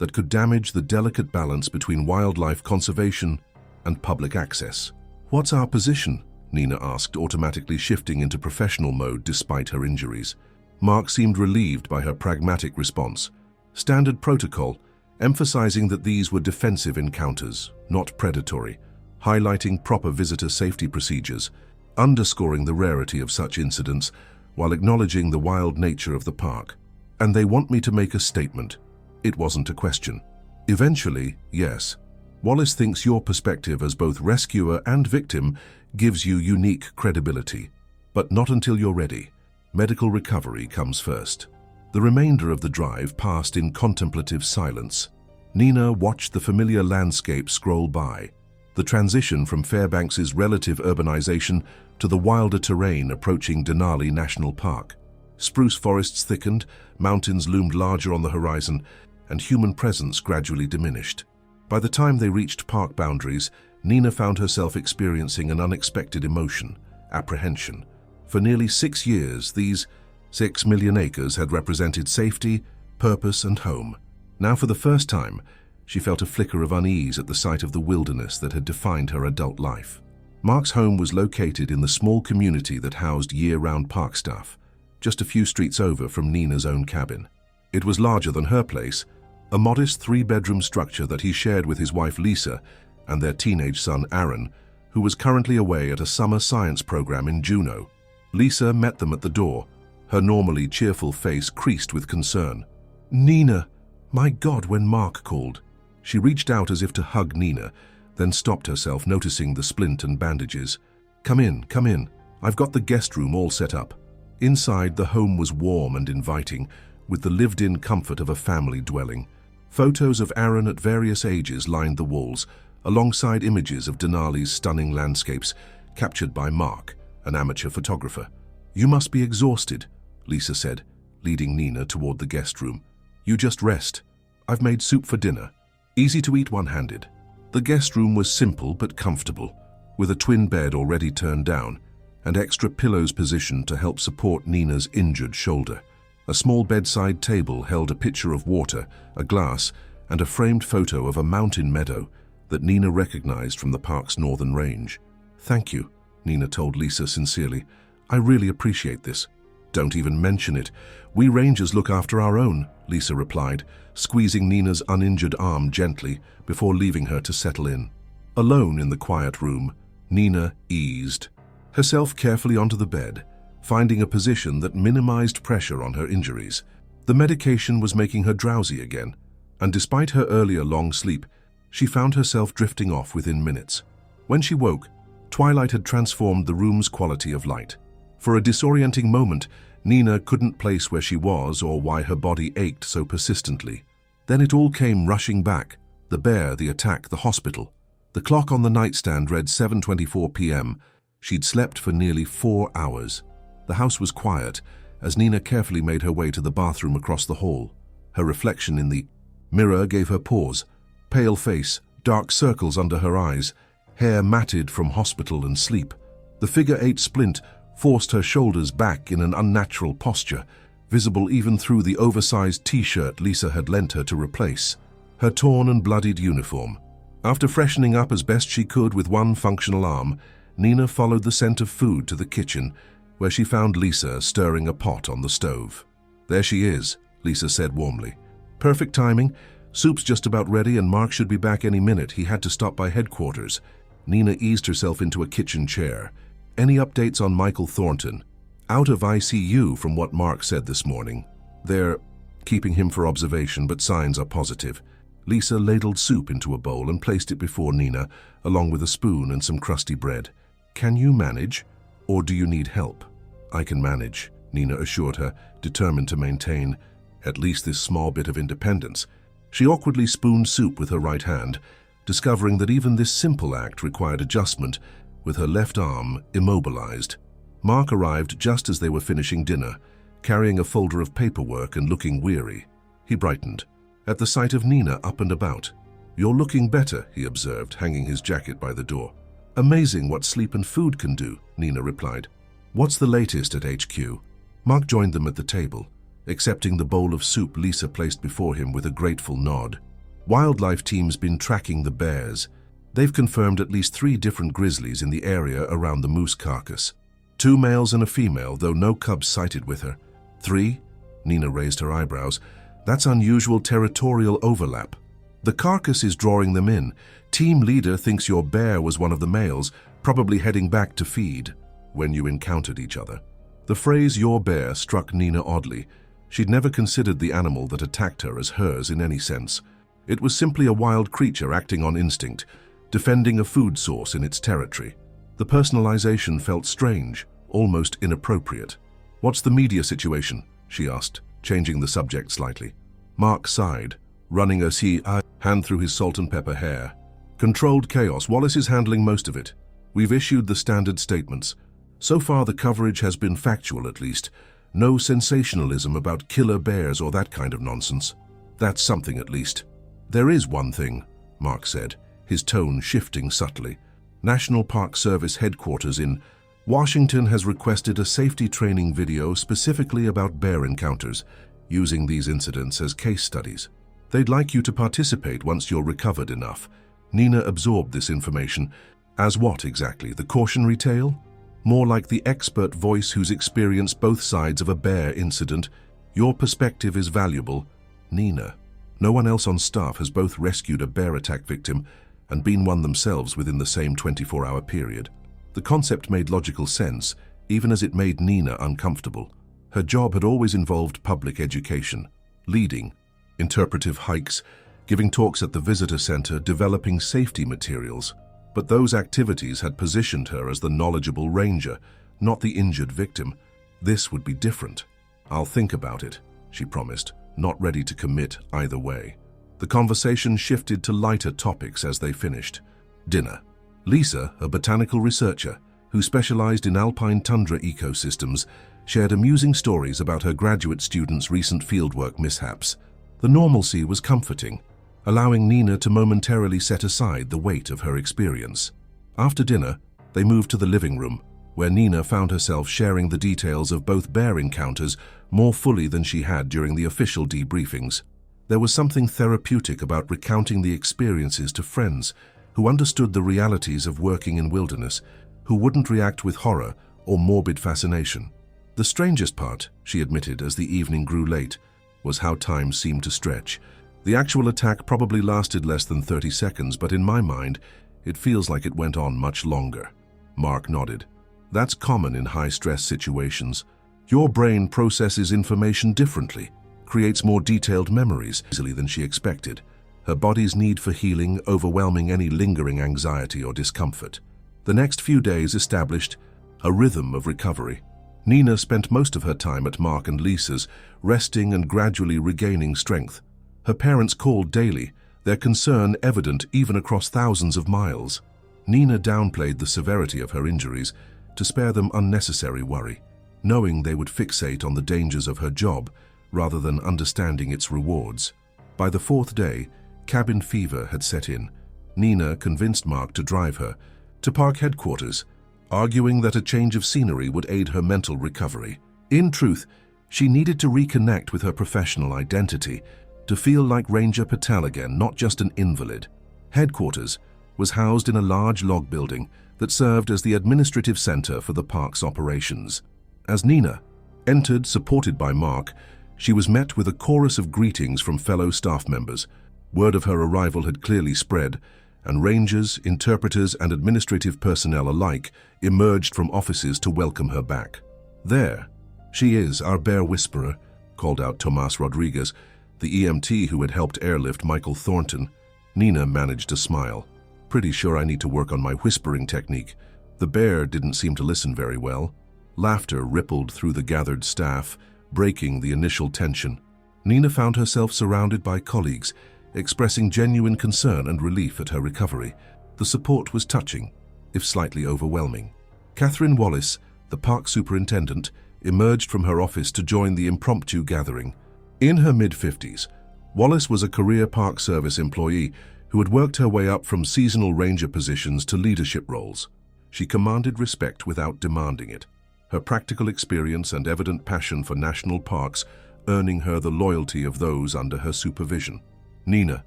that could damage the delicate balance between wildlife conservation and public access. "What's our position?" Nina asked, automatically shifting into professional mode despite her injuries. Mark seemed relieved by her pragmatic response. "Standard protocol, emphasizing that these were defensive encounters, not predatory, highlighting proper visitor safety procedures, underscoring the rarity of such incidents while acknowledging the wild nature of the park. And they want me to make a statement." It wasn't a question. "Eventually, yes. Wallace thinks your perspective as both rescuer and victim gives you unique credibility. But not until you're ready. Medical recovery comes first." The remainder of the drive passed in contemplative silence. Nina watched the familiar landscape scroll by, the transition from Fairbanks's relative urbanization to the wilder terrain approaching Denali National Park. Spruce forests thickened, mountains loomed larger on the horizon, and human presence gradually diminished. By the time they reached park boundaries, Nina found herself experiencing an unexpected emotion: apprehension. For nearly 6 years, these 6 million acres had represented safety, purpose, and home. Now, for the first time, she felt a flicker of unease at the sight of the wilderness that had defined her adult life. Mark's home was located in the small community that housed year-round park staff, just a few streets over from Nina's own cabin. It was larger than her place, a modest 3-bedroom structure that he shared with his wife Lisa and their teenage son Aaron, who was currently away at a summer science program in Juneau. Lisa met them at the door, her normally cheerful face creased with concern. "Nina, my God," when Mark called. She reached out as if to hug Nina, then stopped herself, noticing the splint and bandages. Come in. I've got the guest room all set up." Inside, the home was warm and inviting, with the lived-in comfort of a family dwelling. Photos of Aaron at various ages lined the walls, alongside images of Denali's stunning landscapes, captured by Mark, an amateur photographer. "You must be exhausted," Lisa said, leading Nina toward the guest room. "You just rest. I've made soup for dinner. Easy to eat one-handed." The guest room was simple but comfortable, with a twin bed already turned down, and extra pillows positioned to help support Nina's injured shoulder. A small bedside table held a pitcher of water, a glass, and a framed photo of a mountain meadow that Nina recognized from the park's northern range. "Thank you," Nina told Lisa sincerely. "I really appreciate this." "Don't even mention it. We rangers look after our own," Lisa replied, squeezing Nina's uninjured arm gently before leaving her to settle in. Alone in the quiet room, Nina eased herself carefully onto the bed, finding a position that minimized pressure on her injuries. The medication was making her drowsy again, and despite her earlier long sleep, she found herself drifting off within minutes. When she woke, twilight had transformed the room's quality of light. For a disorienting moment, Nina couldn't place where she was or why her body ached so persistently. Then it all came rushing back: the bear, the attack, the hospital. The clock on the nightstand read 7:24 p.m. She'd slept for nearly 4 hours. The house was quiet as Nina carefully made her way to the bathroom across the hall. Her reflection in the mirror gave her pause. Pale face, dark circles under her eyes, hair matted from hospital and sleep. The figure-8 splint forced her shoulders back in an unnatural posture, visible even through the oversized t-shirt Lisa had lent her to replace. Her torn and bloodied uniform. After freshening up as best she could with one functional arm, Nina followed the scent of food to the kitchen, where she found Lisa stirring a pot on the stove. "There she is," Lisa said warmly. "Perfect timing. Soup's just about ready and Mark should be back any minute. He had to stop by headquarters." Nina eased herself into a kitchen chair. "Any updates on Michael Thornton?" "Out of ICU from what Mark said this morning. They're keeping him for observation, but signs are positive." Lisa ladled soup into a bowl and placed it before Nina, along with a spoon and some crusty bread. "Can you manage, or do you need help?" "I can manage," Nina assured her, determined to maintain at least this small bit of independence. She awkwardly spooned soup with her right hand, discovering that even this simple act required adjustment, with her left arm immobilized. Mark arrived just as they were finishing dinner, carrying a folder of paperwork and looking weary. He brightened at the sight of Nina up and about. "You're looking better," he observed, hanging his jacket by the door. "Amazing what sleep and food can do," Nina replied. "What's the latest at HQ?" Mark joined them at the table, accepting the bowl of soup Lisa placed before him with a grateful nod. Wildlife team's been tracking the bears. They've confirmed at least 3 different grizzlies in the area around the moose carcass. 2 males and a female, though no cubs sighted with her. 3? Nina raised her eyebrows. That's unusual territorial overlap. The carcass is drawing them in. Team leader thinks your bear was one of the males, probably heading back to feed when you encountered each other. The phrase "your bear" struck Nina oddly. She'd never considered the animal that attacked her as hers in any sense. It was simply a wild creature acting on instinct, defending a food source in its territory. The personalization felt strange, almost inappropriate. "What's the media situation?" she asked, changing the subject slightly. Mark sighed, running a hand through his salt and pepper hair. "Controlled chaos. Wallace is handling most of it. We've issued the standard statements. So far the coverage has been factual at least. No sensationalism about killer bears or that kind of nonsense. That's something at least." "There is one thing," Mark said, his tone shifting subtly. "National Park Service headquarters in Washington has requested a safety training video specifically about bear encounters, using these incidents as case studies. They'd like you to participate once you're recovered enough." Nina absorbed this information. As what exactly? The cautionary tale? More like the expert voice who's experienced both sides of a bear incident. "Your perspective is valuable, Nina. No one else on staff has both rescued a bear attack victim and been one themselves within the same 24-hour period." The concept made logical sense, even as it made Nina uncomfortable. Her job had always involved public education, leading interpretive hikes, giving talks at the visitor center, developing safety materials. But those activities had positioned her as the knowledgeable ranger, not the injured victim. This would be different. "I'll think about it," she promised, not ready to commit either way. The conversation shifted to lighter topics as they finished. Dinner. Lisa, a botanical researcher who specialized in alpine tundra ecosystems, shared amusing stories about her graduate students' recent fieldwork mishaps. The normalcy was comforting, allowing Nina to momentarily set aside the weight of her experience. After dinner, they moved to the living room, where Nina found herself sharing the details of both bear encounters more fully than she had during the official debriefings. There was something therapeutic about recounting the experiences to friends who understood the realities of working in wilderness, who wouldn't react with horror or morbid fascination. The strangest part, she admitted as the evening grew late, was how time seemed to stretch. The actual attack probably lasted less than 30 seconds, but in my mind, it feels like it went on much longer. Mark nodded. "That's common in high-stress situations. Your brain processes information differently, creates more detailed memories easily than she expected. Her body's need for healing overwhelming any lingering anxiety or discomfort." The next few days established a rhythm of recovery. Nina spent most of her time at Mark and Lisa's, resting and gradually regaining strength. Her parents called daily, their concern evident even across thousands of miles. Nina downplayed the severity of her injuries to spare them unnecessary worry, knowing they would fixate on the dangers of her job rather than understanding its rewards. By the 4th day, cabin fever had set in. Nina convinced Mark to drive her to park headquarters, arguing that a change of scenery would aid her mental recovery. In truth, she needed to reconnect with her professional identity, to feel like Ranger Patel again, not just an invalid. Headquarters was housed in a large log building that served as the administrative center for the park's operations. As Nina entered, supported by Mark, she was met with a chorus of greetings from fellow staff members. Word of her arrival had clearly spread, and rangers, interpreters, and administrative personnel alike emerged from offices to welcome her back. "There, she is, our bear whisperer," called out Tomas Rodriguez, the EMT who had helped airlift Michael Thornton. Nina managed to smile. "Pretty sure I need to work on my whispering technique." The bear didn't seem to listen very well. Laughter rippled through the gathered staff, breaking the initial tension. Nina found herself surrounded by colleagues, expressing genuine concern and relief at her recovery. The support was touching, if slightly overwhelming. Catherine Wallace, the park superintendent, emerged from her office to join the impromptu gathering. In her mid-50s, Wallace was a career Park Service employee who had worked her way up from seasonal ranger positions to leadership roles. She commanded respect without demanding it, her practical experience and evident passion for national parks earning her the loyalty of those under her supervision. "Nina,"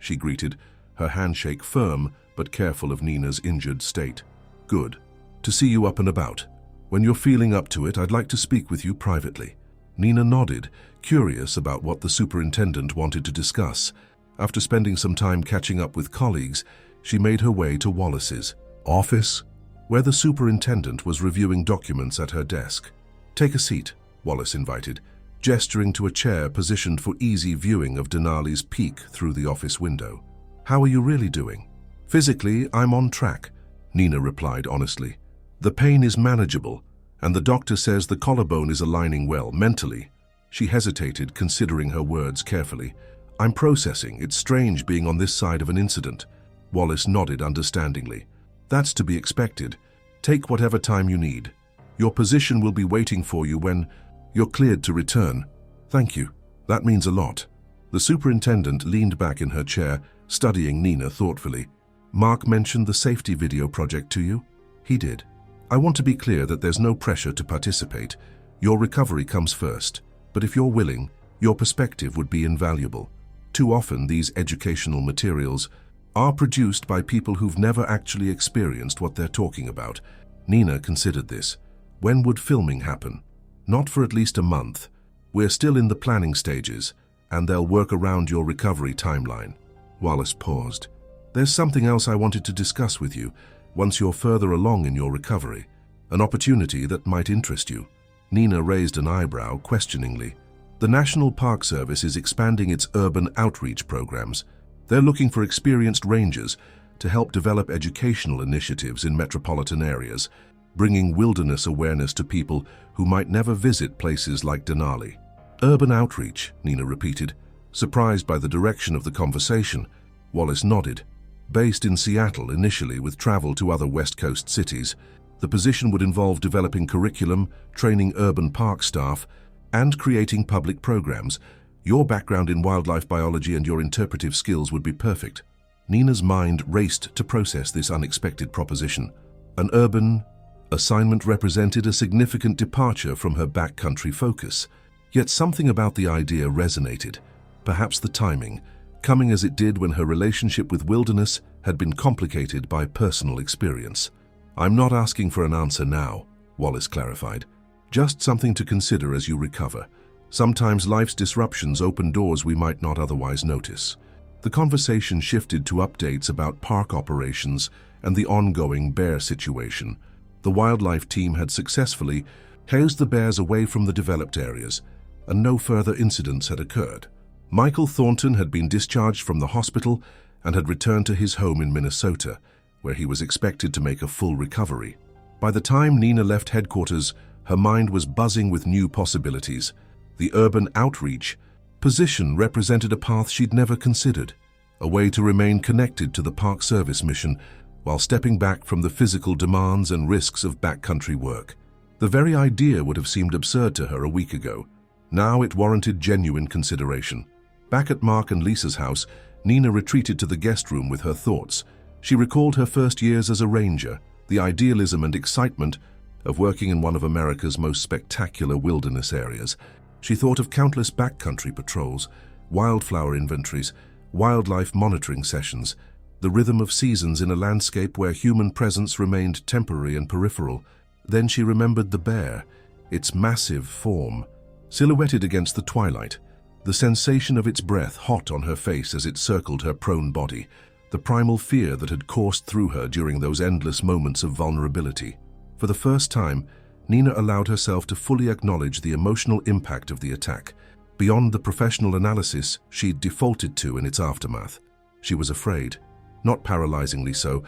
she greeted, her handshake firm but careful of Nina's injured state. "Good. To see you up and about. When you're feeling up to it, I'd like to speak with you privately." Nina nodded, curious about what the superintendent wanted to discuss. After spending some time catching up with colleagues, she made her way to Wallace's office, where the superintendent was reviewing documents at her desk. "Take a seat," Wallace invited, gesturing to a chair positioned for easy viewing of Denali's peek through the office window. "How are you really doing?" "Physically, I'm on track," Nina replied honestly. "The pain is manageable, and the doctor says the collarbone is aligning well. Mentally," she hesitated, considering her words carefully, "I'm processing. It's strange being on this side of an incident." Wallace nodded understandingly. "That's to be expected. Take whatever time you need. Your position will be waiting for you when you're cleared to return." "Thank you. That means a lot." The superintendent leaned back in her chair, studying Nina thoughtfully. "Mark mentioned the safety video project to you?" "He did. I want to be clear that there's no pressure to participate. Your recovery comes first, but if you're willing, your perspective would be invaluable. Too often, these educational materials are produced by people who've never actually experienced what they're talking about." Nina considered this. "When would filming happen?" "Not for at least a month. We're still in the planning stages, and they'll work around your recovery timeline." Wallace paused. "There's something else I wanted to discuss with you once you're further along in your recovery. An opportunity that might interest you." Nina raised an eyebrow questioningly. "The National Park Service is expanding its urban outreach programs. They're looking for experienced rangers to help develop educational initiatives in metropolitan areas, bringing wilderness awareness to people who might never visit places like Denali." "Urban outreach," Nina repeated, surprised by the direction of the conversation. Wallace nodded. "Based in Seattle initially with travel to other West Coast cities, the position would involve developing curriculum, training urban park staff, and creating public programs. Your background in wildlife biology and your interpretive skills would be perfect." Nina's mind raced to process this unexpected proposition. An urban assignment represented a significant departure from her backcountry focus. Yet something about the idea resonated. Perhaps the timing, coming as it did when her relationship with wilderness had been complicated by personal experience. "I'm not asking for an answer now," Wallace clarified. "Just something to consider as you recover. Sometimes life's disruptions open doors we might not otherwise notice." The conversation shifted to updates about park operations and the ongoing bear situation. The wildlife team had successfully housed the bears away from the developed areas, and no further incidents had occurred. Michael Thornton had been discharged from the hospital and had returned to his home in Minnesota, where he was expected to make a full recovery. By the time Nina left headquarters, her mind was buzzing with new possibilities. The urban outreach position represented a path she'd never considered, a way to remain connected to the Park Service mission while stepping back from the physical demands and risks of backcountry work. The very idea would have seemed absurd to her a week ago. Now it warranted genuine consideration. Back at Mark and Lisa's house, Nina retreated to the guest room with her thoughts. She recalled her first years as a ranger, the idealism and excitement of working in one of America's most spectacular wilderness areas. She thought of countless backcountry patrols, wildflower inventories, wildlife monitoring sessions, the rhythm of seasons in a landscape where human presence remained temporary and peripheral. Then she remembered the bear, its massive form, silhouetted against the twilight, the sensation of its breath hot on her face as it circled her prone body, the primal fear that had coursed through her during those endless moments of vulnerability. For the first time, Nina allowed herself to fully acknowledge the emotional impact of the attack, beyond the professional analysis she'd defaulted to in its aftermath. She was afraid, not paralyzingly so,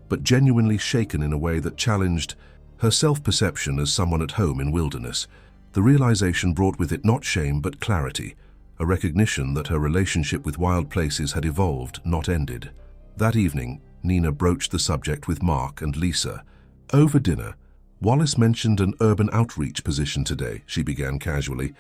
but genuinely shaken in a way that challenged her self-perception as someone at home in wilderness. The realization brought with it not shame but clarity, a recognition that her relationship with wild places had evolved, not ended. That evening, Nina broached the subject with Mark and Lisa. Over dinner, "Wallace mentioned an urban outreach position today," she began casually.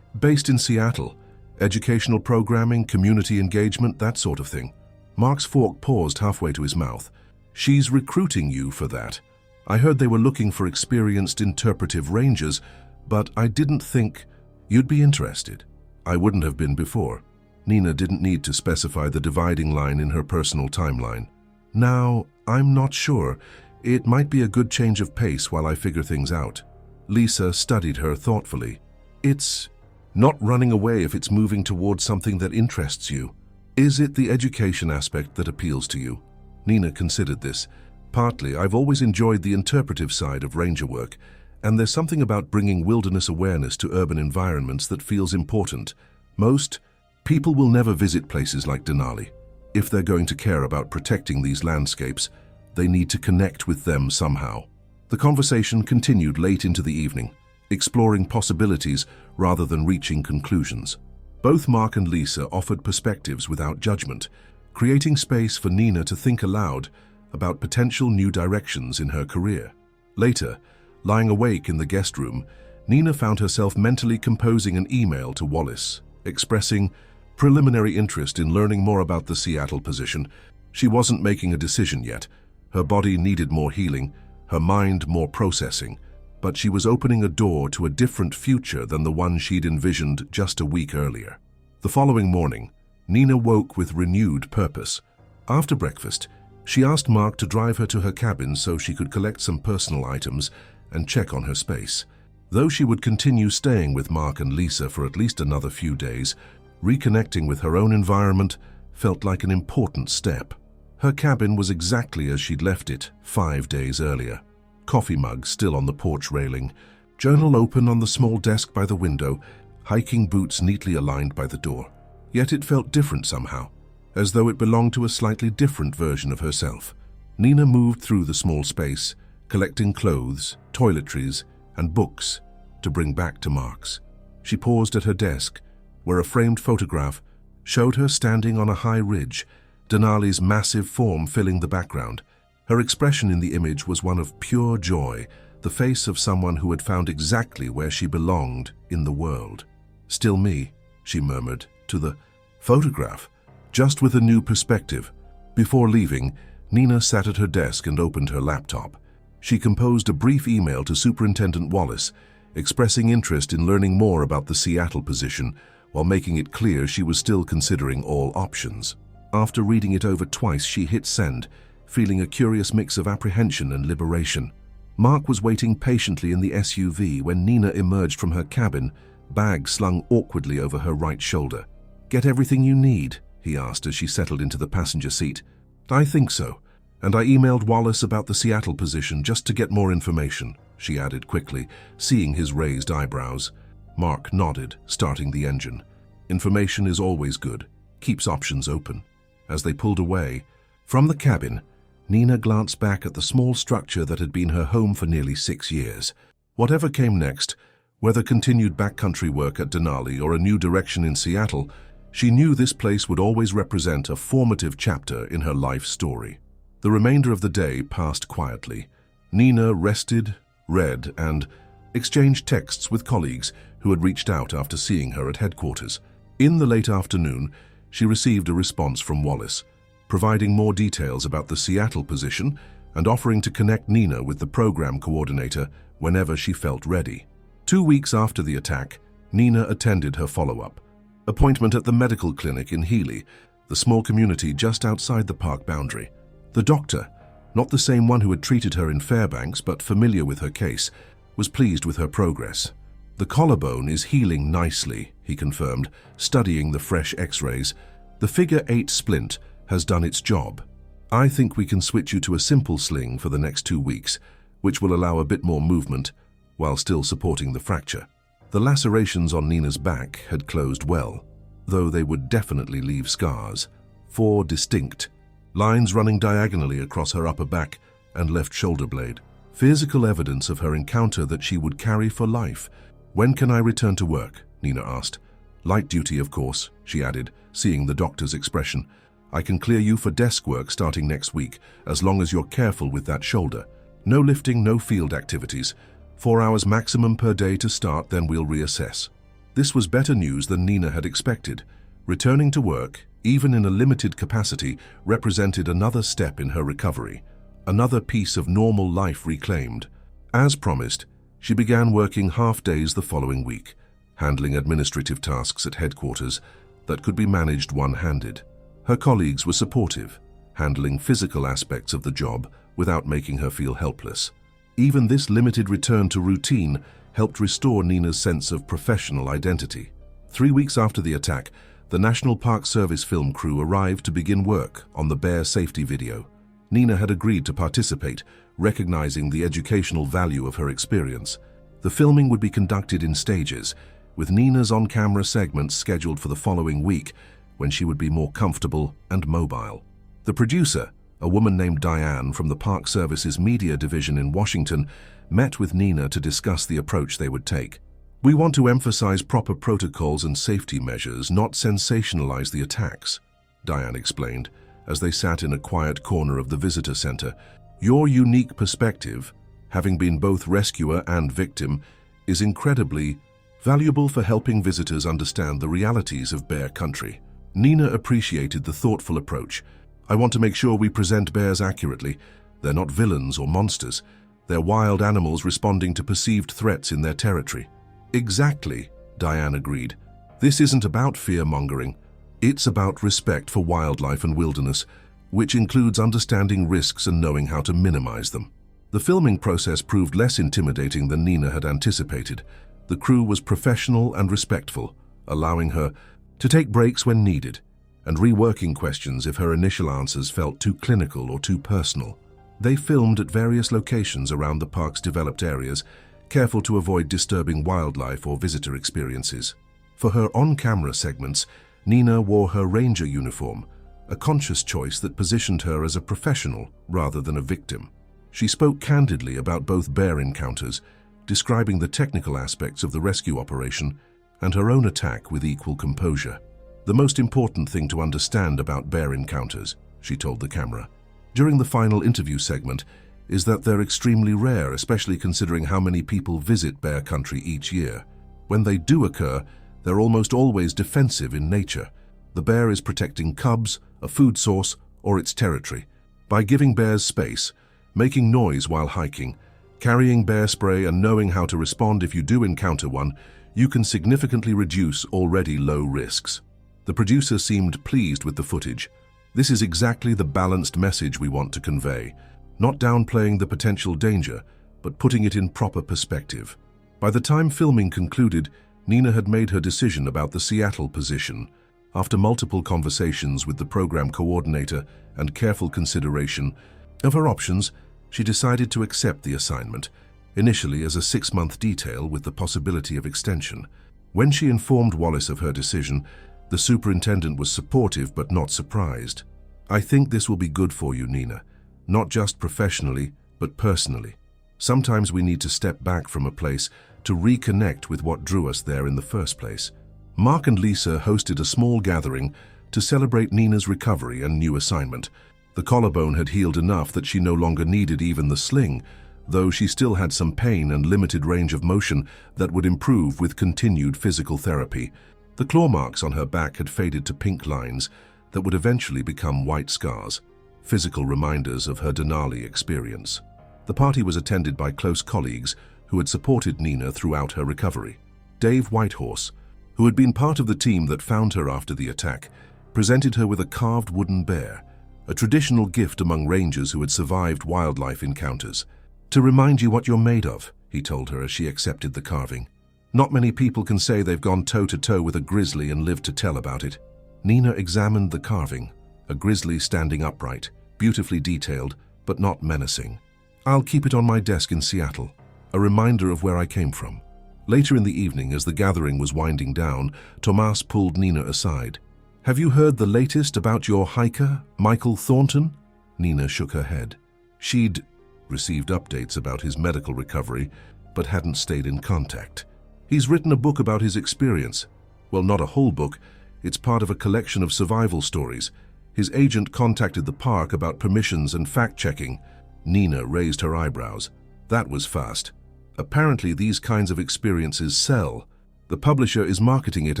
"Based in Seattle. Educational programming, community engagement, that sort of thing." Mark's fork paused halfway to his mouth. "She's recruiting you for that. I heard they were looking for experienced interpretive rangers, but I didn't think you'd be interested." "I wouldn't have been before." Nina didn't need to specify the dividing line in her personal timeline. Now, I'm not sure. It might be a good change of pace while I figure things out. Lisa studied her thoughtfully. It's not running away if it's moving towards something that interests you. Is it the education aspect that appeals to you? Nina considered this. Partly, I've always enjoyed the interpretive side of ranger work, and there's something about bringing wilderness awareness to urban environments that feels important. Most people will never visit places like Denali. If they're going to care about protecting these landscapes, they need to connect with them somehow. The conversation continued late into the evening, exploring possibilities rather than reaching conclusions. Both Mark and Lisa offered perspectives without judgment, creating space for Nina to think aloud about potential new directions in her career. Later, lying awake in the guest room, Nina found herself mentally composing an email to Wallace, expressing preliminary interest in learning more about the Seattle position. She wasn't making a decision yet. Her body needed more healing, her mind more processing, but she was opening a door to a different future than the one she'd envisioned just a week earlier. The following morning, Nina woke with renewed purpose. After breakfast, she asked Mark to drive her to her cabin so she could collect some personal items and check on her space. Though she would continue staying with Mark and Lisa for at least another few days, reconnecting with her own environment felt like an important step. Her cabin was exactly as she'd left it 5 days earlier. Coffee mug still on the porch railing, journal open on the small desk by the window, hiking boots neatly aligned by the door. Yet it felt different somehow, as though it belonged to a slightly different version of herself. Nina moved through the small space, collecting clothes, toiletries, and books to bring back to Mark's. She paused at her desk, where a framed photograph showed her standing on a high ridge, Denali's massive form filling the background. Her expression in the image was one of pure joy, the face of someone who had found exactly where she belonged in the world. "Still me," she murmured to the photograph, just with a new perspective. Before leaving, Nina sat at her desk and opened her laptop. She composed a brief email to Superintendent Wallace, expressing interest in learning more about the Seattle position, while making it clear she was still considering all options. After reading it over twice, she hit send, feeling a curious mix of apprehension and liberation. Mark was waiting patiently in the SUV when Nina emerged from her cabin, bag slung awkwardly over her right shoulder. "Get everything you need?" he asked as she settled into the passenger seat. "I think so, and I emailed Wallace about the Seattle position just to get more information," she added quickly, seeing his raised eyebrows. Mark nodded, starting the engine. "Information is always good, keeps options open." As they pulled away from the cabin, Nina glanced back at the small structure that had been her home for nearly 6 years. Whatever came next, whether continued backcountry work at Denali or a new direction in Seattle, she knew this place would always represent a formative chapter in her life story. The remainder of the day passed quietly. Nina rested, read, and exchanged texts with colleagues who had reached out after seeing her at headquarters. In the late afternoon, she received a response from Wallace, providing more details about the Seattle position and offering to connect Nina with the program coordinator whenever she felt ready. 2 weeks after the attack, Nina attended her follow-up appointment at the medical clinic in Healy, the small community just outside the park boundary. The doctor, not the same one who had treated her in Fairbanks but familiar with her case, was pleased with her progress. "The collarbone is healing nicely," he confirmed, studying the fresh x-rays. "The figure 8 splint has done its job. I think we can switch you to a simple sling for the next 2 weeks, which will allow a bit more movement while still supporting the fracture." The lacerations on Nina's back had closed well, though they would definitely leave scars. 4 distinct lines running diagonally across her upper back and left shoulder blade. Physical evidence of her encounter that she would carry for life. "When can I return to work?" Nina asked. "Light duty, of course," she added, seeing the doctor's expression. "I can clear you for desk work starting next week, as long as you're careful with that shoulder. No lifting, no field activities. 4 hours maximum per day to start, then we'll reassess." This was better news than Nina had expected. Returning to work, even in a limited capacity, represented another step in her recovery, another piece of normal life reclaimed. As promised, she began working half days the following week, handling administrative tasks at headquarters, that could be managed one-handed. Her colleagues were supportive, handling physical aspects of the job without making her feel helpless. Even this limited return to routine helped restore Nina's sense of professional identity. 3 weeks after the attack, the National Park Service film crew arrived to begin work on the bear safety video. Nina had agreed to participate, recognizing the educational value of her experience. The filming would be conducted in stages, with Nina's on-camera segments scheduled for the following week, when she would be more comfortable and mobile. The producer, a woman named Diane from the Park Service's media division in Washington, met with Nina to discuss the approach they would take. "We want to emphasize proper protocols and safety measures, not sensationalize the attacks," Diane explained, as they sat in a quiet corner of the visitor center. "Your unique perspective, having been both rescuer and victim, is incredibly valuable for helping visitors understand the realities of bear country." Nina appreciated the thoughtful approach. "I want to make sure we present bears accurately. They're not villains or monsters. They're wild animals responding to perceived threats in their territory." "Exactly," Diane agreed. "This isn't about fear-mongering. It's about respect for wildlife and wilderness, which includes understanding risks and knowing how to minimize them." The filming process proved less intimidating than Nina had anticipated. The crew was professional and respectful, allowing her to take breaks when needed and reworking questions if her initial answers felt too clinical or too personal. They filmed at various locations around the park's developed areas, careful to avoid disturbing wildlife or visitor experiences. For her on-camera segments, Nina wore her ranger uniform, a conscious choice that positioned her as a professional rather than a victim. She spoke candidly about both bear encounters, describing the technical aspects of the rescue operation and her own attack with equal composure. "The most important thing to understand about bear encounters," she told the camera, during the final interview segment, "is that they're extremely rare, especially considering how many people visit bear country each year. When they do occur, they're almost always defensive in nature. The bear is protecting cubs, a food source, or its territory. By giving bears space, making noise while hiking, carrying bear spray, and knowing how to respond if you do encounter one, you can significantly reduce already low risks." The producer seemed pleased with the footage. "This is exactly the balanced message we want to convey, not downplaying the potential danger, but putting it in proper perspective." By the time filming concluded, Nina had made her decision about the Seattle position. After multiple conversations with the program coordinator and careful consideration of her options, she decided to accept the assignment, initially as a 6-month detail with the possibility of extension. When she informed Wallace of her decision, the superintendent was supportive but not surprised. "I think this will be good for you, Nina, not just professionally, but personally. Sometimes we need to step back from a place to reconnect with what drew us there in the first place." Mark and Lisa hosted a small gathering to celebrate Nina's recovery and new assignment. The collarbone had healed enough that she no longer needed even the sling, though she still had some pain and limited range of motion that would improve with continued physical therapy. The claw marks on her back had faded to pink lines that would eventually become white scars, physical reminders of her Denali experience. The party was attended by close colleagues who had supported Nina throughout her recovery. Dave Whitehorse, who had been part of the team that found her after the attack, presented her with a carved wooden bear, a traditional gift among rangers who had survived wildlife encounters. "To remind you what you're made of," he told her as she accepted the carving. "Not many people can say they've gone toe-to-toe with a grizzly and lived to tell about it." Nina examined the carving, a grizzly standing upright, beautifully detailed, but not menacing. "I'll keep it on my desk in Seattle, a reminder of where I came from." Later in the evening, as the gathering was winding down, Tomas pulled Nina aside. "Have you heard the latest about your hiker, Michael Thornton?" Nina shook her head. She'd received updates about his medical recovery, but hadn't stayed in contact. "He's written a book about his experience. Well, not a whole book. It's part of a collection of survival stories. His agent contacted the park about permissions and fact-checking." Nina raised her eyebrows. That was fast. Apparently these kinds of experiences sell. The publisher is marketing it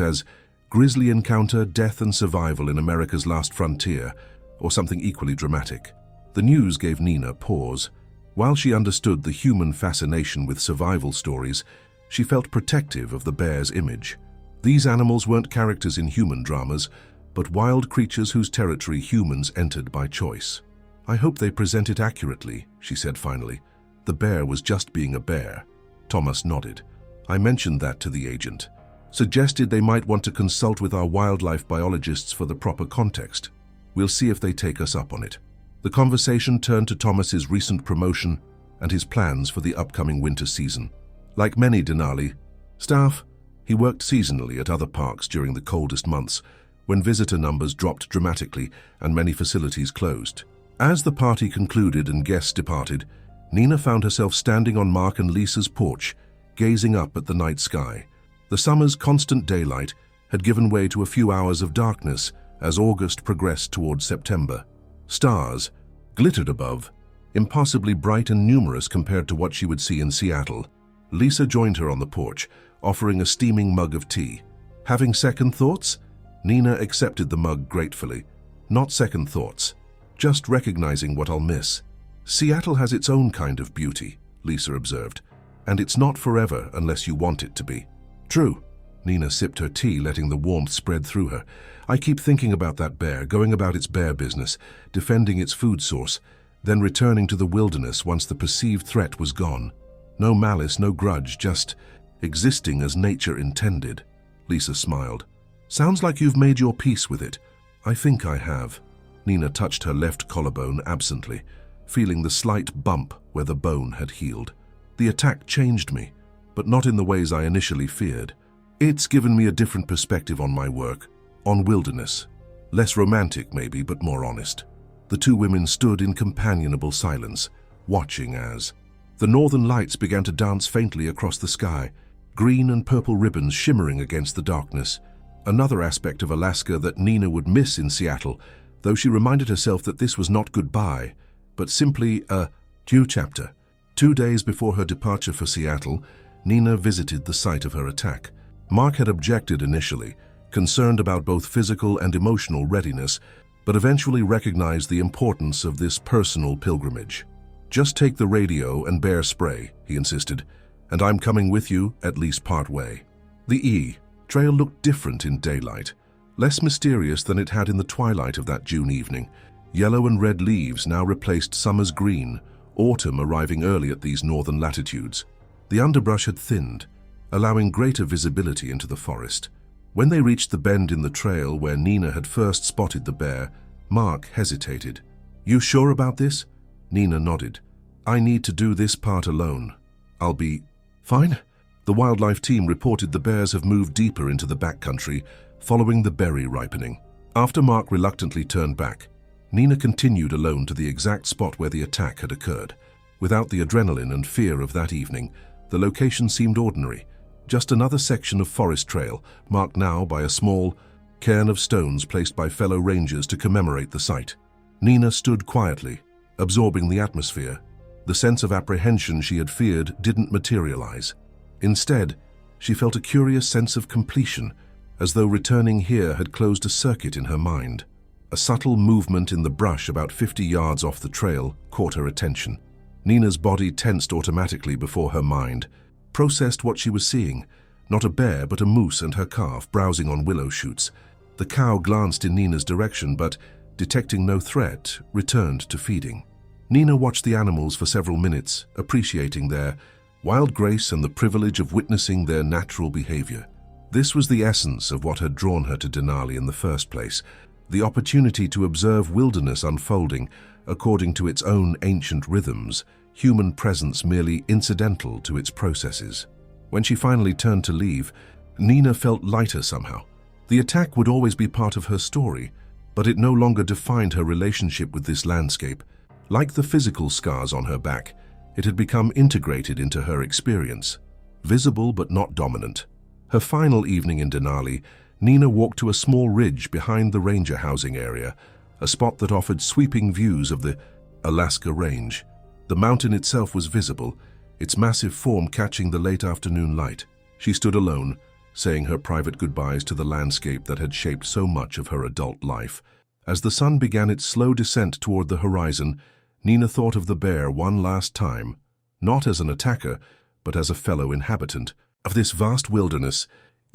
as Grizzly Encounter, Death and Survival in America's Last Frontier, or something equally dramatic. The news gave Nina pause. While she understood the human fascination with survival stories, she felt protective of the bear's image. These animals weren't characters in human dramas, but wild creatures whose territory humans entered by choice. "I hope they present it accurately," she said finally. "The bear was just being a bear." Thomas nodded. "I mentioned that to the agent. Suggested they might want to consult with our wildlife biologists for the proper context. We'll see if they take us up on it." The conversation turned to Thomas's recent promotion and his plans for the upcoming winter season. Like many Denali staff, he worked seasonally at other parks during the coldest months, when visitor numbers dropped dramatically and many facilities closed. As the party concluded and guests departed, Nina found herself standing on Mark and Lisa's porch, gazing up at the night sky. The summer's constant daylight had given way to a few hours of darkness as August progressed towards September. Stars glittered above, impossibly bright and numerous compared to what she would see in Seattle. Lisa joined her on the porch, offering a steaming mug of tea. Having second thoughts? Nina accepted the mug gratefully. Not second thoughts, just recognizing what I'll miss. "Seattle has its own kind of beauty," Lisa observed, "and it's not forever unless you want it to be." "True." Nina sipped her tea, letting the warmth spread through her. "I keep thinking about that bear, going about its bear business, defending its food source, then returning to the wilderness once the perceived threat was gone. No malice, no grudge, just existing as nature intended." Lisa smiled. "Sounds like you've made your peace with it." "I think I have." Nina touched her left collarbone absently, feeling the slight bump where the bone had healed. "The attack changed me, but not in the ways I initially feared. It's given me a different perspective on my work, on wilderness. Less romantic maybe, but more honest." The two women stood in companionable silence, watching as the northern lights began to dance faintly across the sky, green and purple ribbons shimmering against the darkness. Another aspect of Alaska that Nina would miss in Seattle, though she reminded herself that this was not goodbye, but simply a new chapter. 2 days before her departure for Seattle, Nina visited the site of her attack. Mark had objected initially, concerned about both physical and emotional readiness, but eventually recognized the importance of this personal pilgrimage. "Just take the radio and bear spray," he insisted, "and I'm coming with you at least part way." The trail looked different in daylight, less mysterious than it had in the twilight of that June evening. Yellow and red leaves now replaced summer's green, autumn arriving early at these northern latitudes. The underbrush had thinned, allowing greater visibility into the forest. When they reached the bend in the trail where Nina had first spotted the bear, Mark hesitated. "You sure about this?" Nina nodded. "I need to do this part alone. I'll be fine." The wildlife team reported the bears have moved deeper into the backcountry, following the berry ripening. After Mark reluctantly turned back, Nina continued alone to the exact spot where the attack had occurred. Without the adrenaline and fear of that evening, the location seemed ordinary. Just another section of forest trail, marked now by a small cairn of stones placed by fellow rangers to commemorate the site. Nina stood quietly, absorbing the atmosphere. The sense of apprehension she had feared didn't materialize. Instead, she felt a curious sense of completion, as though returning here had closed a circuit in her mind. A subtle movement in the brush about 50 yards off the trail caught her attention. Nina's body tensed automatically before her mind processed what she was seeing. Not a bear, but a moose and her calf browsing on willow shoots. The cow glanced in Nina's direction, but, detecting no threat, returned to feeding. Nina watched the animals for several minutes, appreciating their wild grace and the privilege of witnessing their natural behavior. This was the essence of what had drawn her to Denali in the first place, the opportunity to observe wilderness unfolding according to its own ancient rhythms, human presence merely incidental to its processes. When she finally turned to leave, Nina felt lighter somehow. The attack would always be part of her story, but it no longer defined her relationship with this landscape. Like the physical scars on her back, it had become integrated into her experience, visible but not dominant. Her final evening in Denali, Nina walked to a small ridge behind the ranger housing area, a spot that offered sweeping views of the Alaska Range. The mountain itself was visible, its massive form catching the late afternoon light. She stood alone, saying her private goodbyes to the landscape that had shaped so much of her adult life. As the sun began its slow descent toward the horizon, Nina thought of the bear one last time, not as an attacker, but as a fellow inhabitant of this vast wilderness.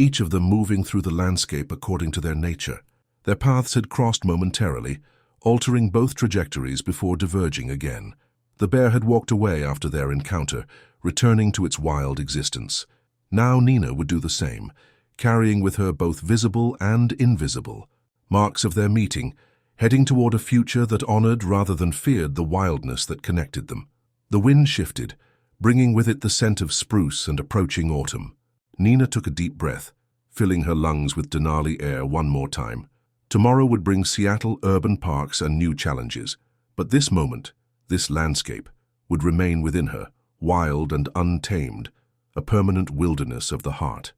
each of them moving through the landscape according to their nature. Their paths had crossed momentarily, altering both trajectories before diverging again. The bear had walked away after their encounter, returning to its wild existence. Now Nina would do the same, carrying with her both visible and invisible marks of their meeting, heading toward a future that honored rather than feared the wildness that connected them. The wind shifted, bringing with it the scent of spruce and approaching autumn. Nina took a deep breath, filling her lungs with Denali air one more time. Tomorrow would bring Seattle urban parks and new challenges, but this moment, this landscape, would remain within her, wild and untamed, a permanent wilderness of the heart.